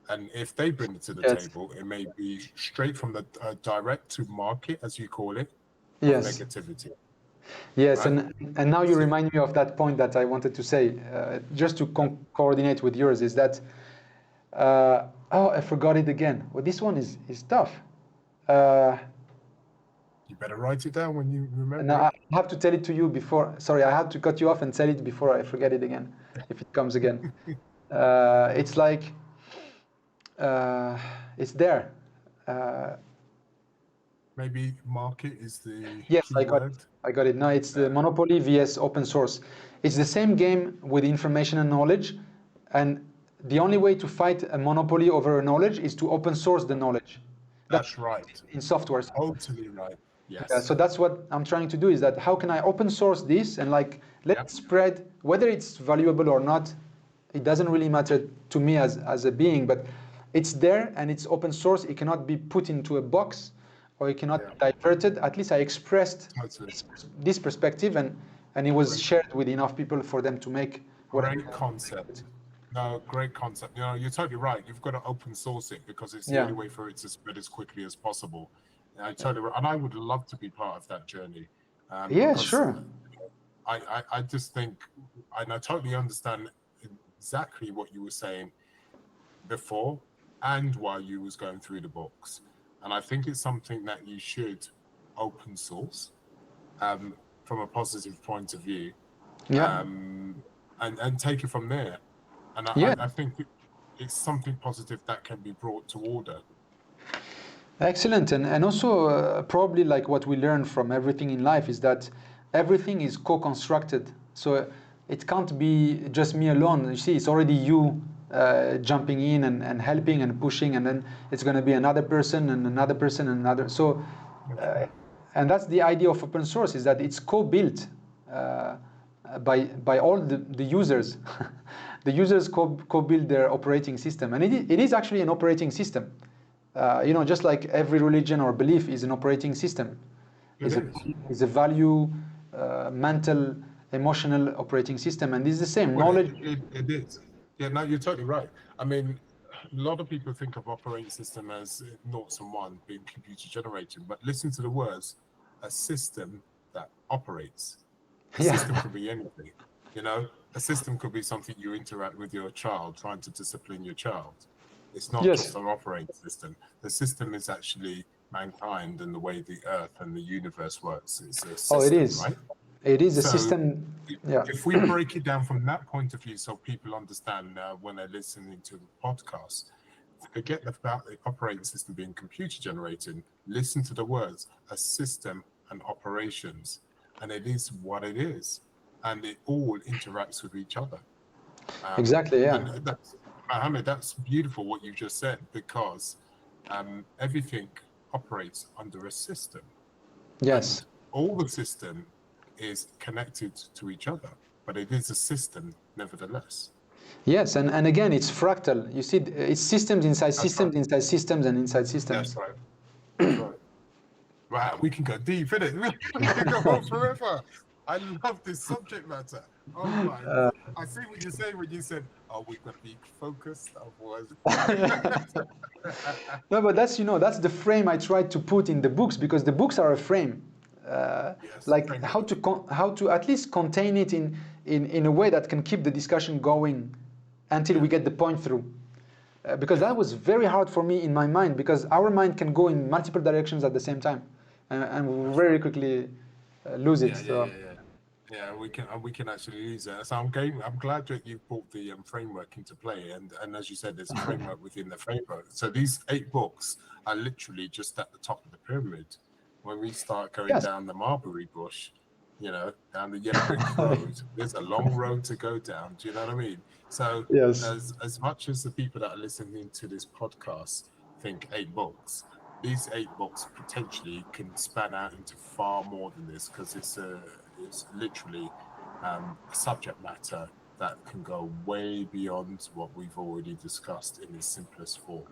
And if they bring it to the table, it may be straight from the direct to market, as you call it, negativity. Yes, right? and now you remind me of that point that I wanted to say, just to coordinate with yours, is that, I forgot it again. Well, this one is tough. You better write it down when you remember. No, I have to tell it to you before. Sorry, I have to cut you off and tell it before I forget it again, if it comes again. It's like, it's there. Maybe market is the yes, key word. I got it. No, it's the monopoly vs open source. It's the same game with information and knowledge, and the only way to fight a monopoly over knowledge is to open source the knowledge. That's right. In software. Totally right. Yes. So that's what I'm trying to do, is that how can I open source this and like let it spread, whether it's valuable or not, it doesn't really matter to me as a being, but it's there and it's open source. It cannot be put into a box, or it cannot be diverted. At least I expressed this perspective, and it was shared with enough people for them to make great concept. No, great concept. You're totally right. You've got to open source it because it's the only way for it to spread as quickly as possible. And I would love to be part of that journey. Sure. I just think, and I totally understand exactly what you were saying before and while you was going through the books. And I think it's something that you should open source from a positive point of view, and take it from there. And I think it's something positive that can be brought to order. Excellent. And also, probably like what we learn from everything in life is that everything is co-constructed. So it can't be just me alone. You see, it's already you jumping in and helping and pushing, and then it's going to be another person and another person and another. So, That's uh, right. and that's the idea of open source, is that it's co-built by all the users. The users co-build their operating system, and it is actually an operating system. Just like every religion or belief is an operating system, It is. is a value, mental, emotional operating system, and this is the same Well, knowledge. it is. Yeah, no, you're totally right. I mean, a lot of people think of operating system as noughts and one being computer generated, but listen to the words, a system that operates. A system Yeah, could be anything, you know? A system could be something you interact with your child, trying to discipline your child. It's not yes. just an operating system. The system is actually mankind and the way the earth and the universe works. It's a Oh, it system, is. right? It is a So system. Yeah. if we break it down from that point of view, so people understand when they're listening to the podcast, forget about the operating system being computer generated. Listen to the words, a system and operations, and it is what it is, and it all interacts with each other. Exactly. And Yeah. that's, Mohammed, that's beautiful what you just said, because everything operates under a system, and Yes. all the system is connected to each other, but it is a system nevertheless. Yes. And again, it's fractal. You see, it's systems inside That's right. systems inside systems and inside That's systems. right. That's right. Wow, we can go deep, innit? We can go on forever. I love this subject matter. Oh my! I see what you're saying when you said, "Oh, we've got to be focused." Otherwise, No, but that's the frame I tried to put in the books, because the books are a frame, yes, like framework. how to at least contain it in a way that can keep the discussion going until Yeah, we get the point through. Because that was very hard for me in my mind, because our mind can go in multiple directions at the same time, and we that's very right. quickly lose it. Yeah, yeah, So yeah, yeah. Yeah, we can actually use that. So I'm glad that you brought the framework into play, and as you said, there's a framework within the framework. So these 8 books are literally just at the top of the pyramid. When we start going yes. down the Marbury bush, down the yellow brick road, there's a long road to go down. Do you know what I mean? So Yes. as much as the people that are listening to this podcast think 8 books, these 8 books potentially can span out into far more than this, because it's literally a subject matter that can go way beyond what we've already discussed in its simplest form.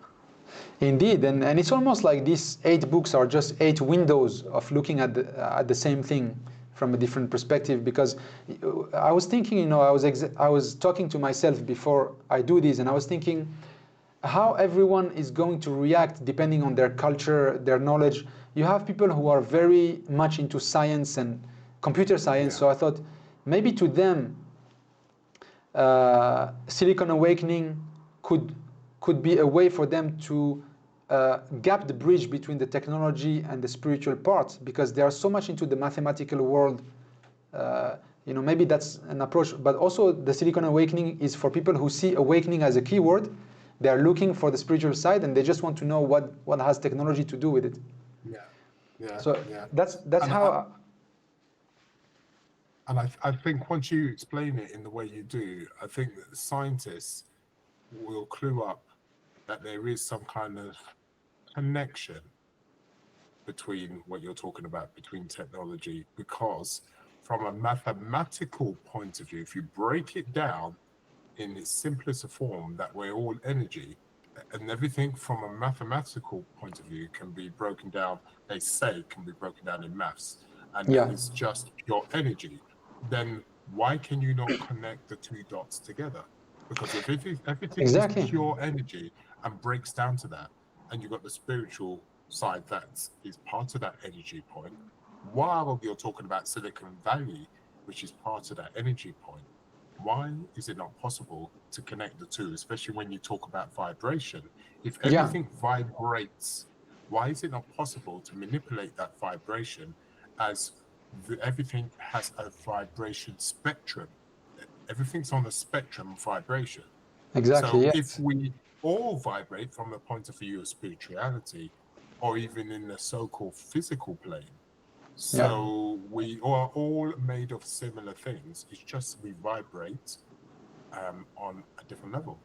Indeed, and it's almost like these 8 books are just 8 windows of looking at the same thing from a different perspective. Because I was thinking, I was talking to myself before I do this, and I was thinking how everyone is going to react depending on their culture, their knowledge. You have people who are very much into science and computer science, Yeah, so I thought maybe to them Silicon Awakening could could be a way for them to gap the bridge between the technology and the spiritual part, because they are so much into the mathematical world. Maybe that's an approach. But also, the Silicon Awakening is for people who see awakening as a keyword. They are looking for the spiritual side, and they just want to know what has technology to do with it. yeah, yeah, So yeah. that's And I, how. and I think once you explain it in the way you do, I think that scientists will clue up that there is some kind of connection between what you're talking about, between technology, because from a mathematical point of view, if you break it down in its simplest form, that we're all energy, and everything from a mathematical point of view can be broken down, they say can be broken down in maths, and Yeah, it's just pure energy, then why can you not connect the 2 dots together? Because if everything is exactly. pure energy and breaks down to that, and you've got the spiritual side that is part of that energy point, while you're talking about Silicon Valley, which is part of that energy point, why is it not possible to connect the two, especially when you talk about vibration? If Yeah, everything vibrates, why is it not possible to manipulate that vibration, as everything has a vibration spectrum? Everything's on a spectrum of vibration. exactly. So if Yes. we all vibrate from the point of view of spirituality, or even in the so-called physical plane. So we are all made of similar things. It's just we vibrate on a different level.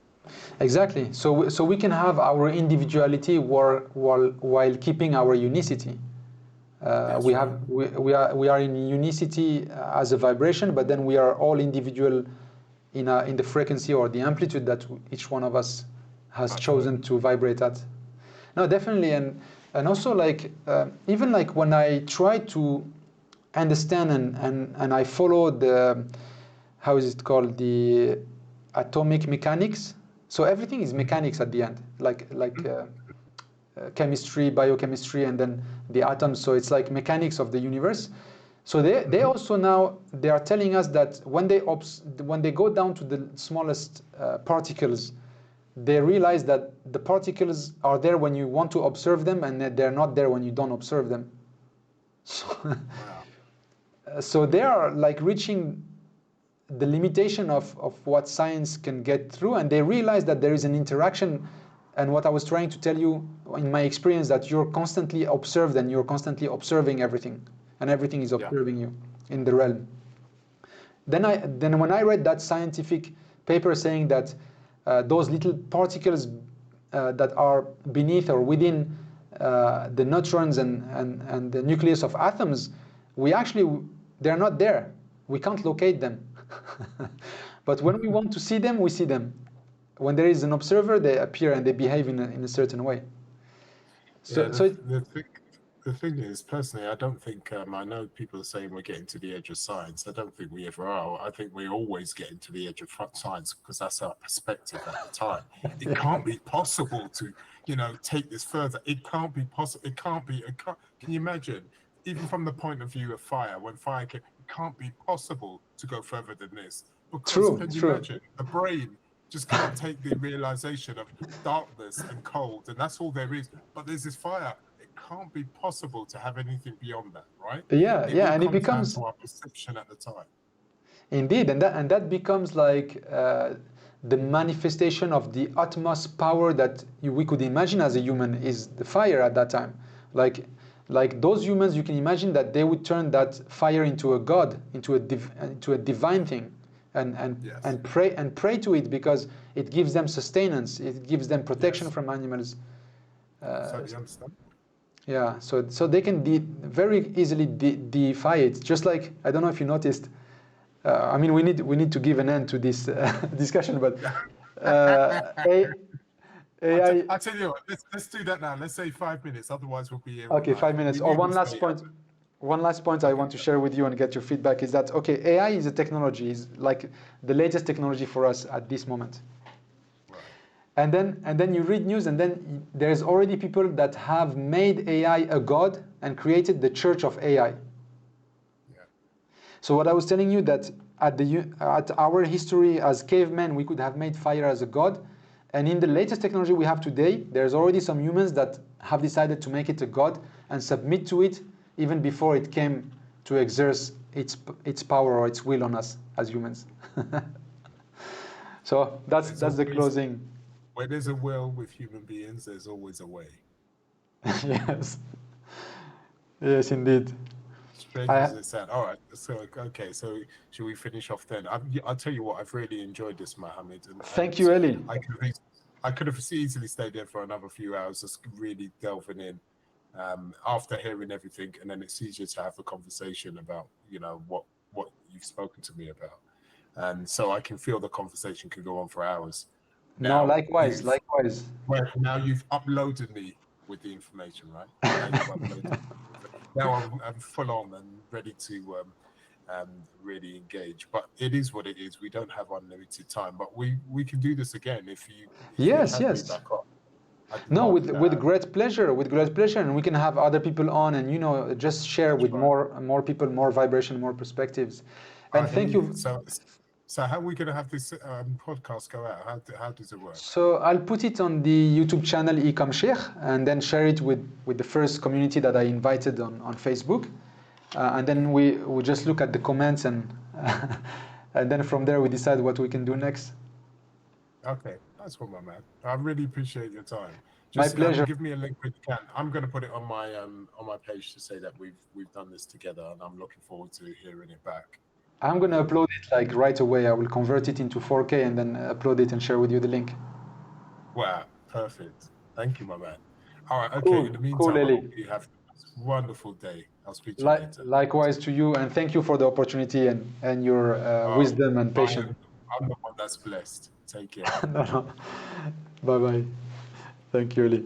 Exactly. So we can have our individuality while keeping our unicity. We are in unicity as a vibration, but then we are all individual in the frequency or the amplitude that each one of us has chosen to vibrate at. No, definitely, and also like even like when I try to understand and I follow the, how is it called, the atomic mechanics. So everything is mechanics at the end, like chemistry, biochemistry, and then the atoms. So it's like mechanics of the universe. So they also now they are telling us that when they go down to the smallest particles, they realize that the particles are there when you want to observe them, and that they're not there when you don't observe them. So, so they are like reaching the limitation of what science can get through, and they realize that there is an interaction. And what I was trying to tell you in my experience, that you're constantly observed and you're constantly observing everything, and everything is observing you in the realm. Then when I read that scientific paper saying that those little particles that are beneath or within the neutrons and the nucleus of atoms, they're not there. We can't locate them. But when we want to see them, we see them. When there is an observer, they appear and they behave in a certain way. So, the thing is, personally, I don't think, I know people are saying we're getting to the edge of science. I don't think we ever are. I think we're always getting to the edge of science because that's our perspective at the time. It can't be possible to, take this further. It can't be possible. Can you imagine, even from the point of view of fire, when fire came, it can't be possible to go further than this. Because can you imagine, the brain just can't take the realization of darkness and cold, and that's all there is. But there's this fire. It can't be possible to have anything beyond that, right? And it becomes down to our perception at the time. Indeed, and that becomes like the manifestation of the utmost power that we could imagine as a human is the fire at that time. Like those humans, you can imagine that they would turn that fire into a god, into a divine thing. And pray to it because it gives them sustenance, it gives them protection from animals. Understand. Yeah, so they can very easily defy it. Just like, I don't know if you noticed. I mean, we need to give an end to this discussion, but AI. I tell you what, let's do that now. Let's say 5 minutes, otherwise we'll be here. Okay, 5 minutes. Or one last point. One last point I want to share with you and get your feedback is that, okay, AI is a technology, is like the latest technology for us at this moment. Right. And then you read news, and then there's already people that have made AI a god and created the church of AI. Yeah. So what I was telling you, that at our history as cavemen, we could have made fire as a god. And in the latest technology we have today, there's already some humans that have decided to make it a god and submit to it, even before it came to exert its power or its will on us as humans. So that's the closing. Where there's a will with human beings, there's always a way. Yes. Yes, indeed. Strange as it sounds. All right. So okay. So should we finish off then? I'll tell you what. I've really enjoyed this, Mohammed. Thank you, Eli. I could have easily stayed there for another few hours, just really delving in. After hearing everything, and then it's easier to have a conversation about what you've spoken to me about, and so I can feel the conversation could go on for hours. Now, likewise. Well, now you've uploaded me with the information, right? Now I'm full on and ready to really engage. But it is what it is. We don't have unlimited time, but we can do this again if you yes. Me back on. No, with great pleasure, and we can have other people on, and just share with more people, more vibration, more perspectives. And thank you. So how are we going to have this podcast go out? How does it work? So I'll put it on the YouTube channel eCommerce, and then share it with the first community that I invited on Facebook, and then we just look at the comments and and then from there we decide what we can do next. Okay, that's what, my man. I really appreciate your time. My Just pleasure. give me a link when you can. I'm going to put it on my page to say that we've done this together, and I'm looking forward to hearing it back. I'm going to upload it like right away. I will convert it into 4K and then upload it and share with you the link. Wow, perfect. Thank you, my man. All right, okay. Cool, In the cool, meantime, I hope Eli. you have a wonderful day. I'll speak to you later. Likewise to you, and thank you for the opportunity and your Oh, wisdom and patience. I'm the one that's blessed. Take care. No, no. Bye bye. Thank you, Eli.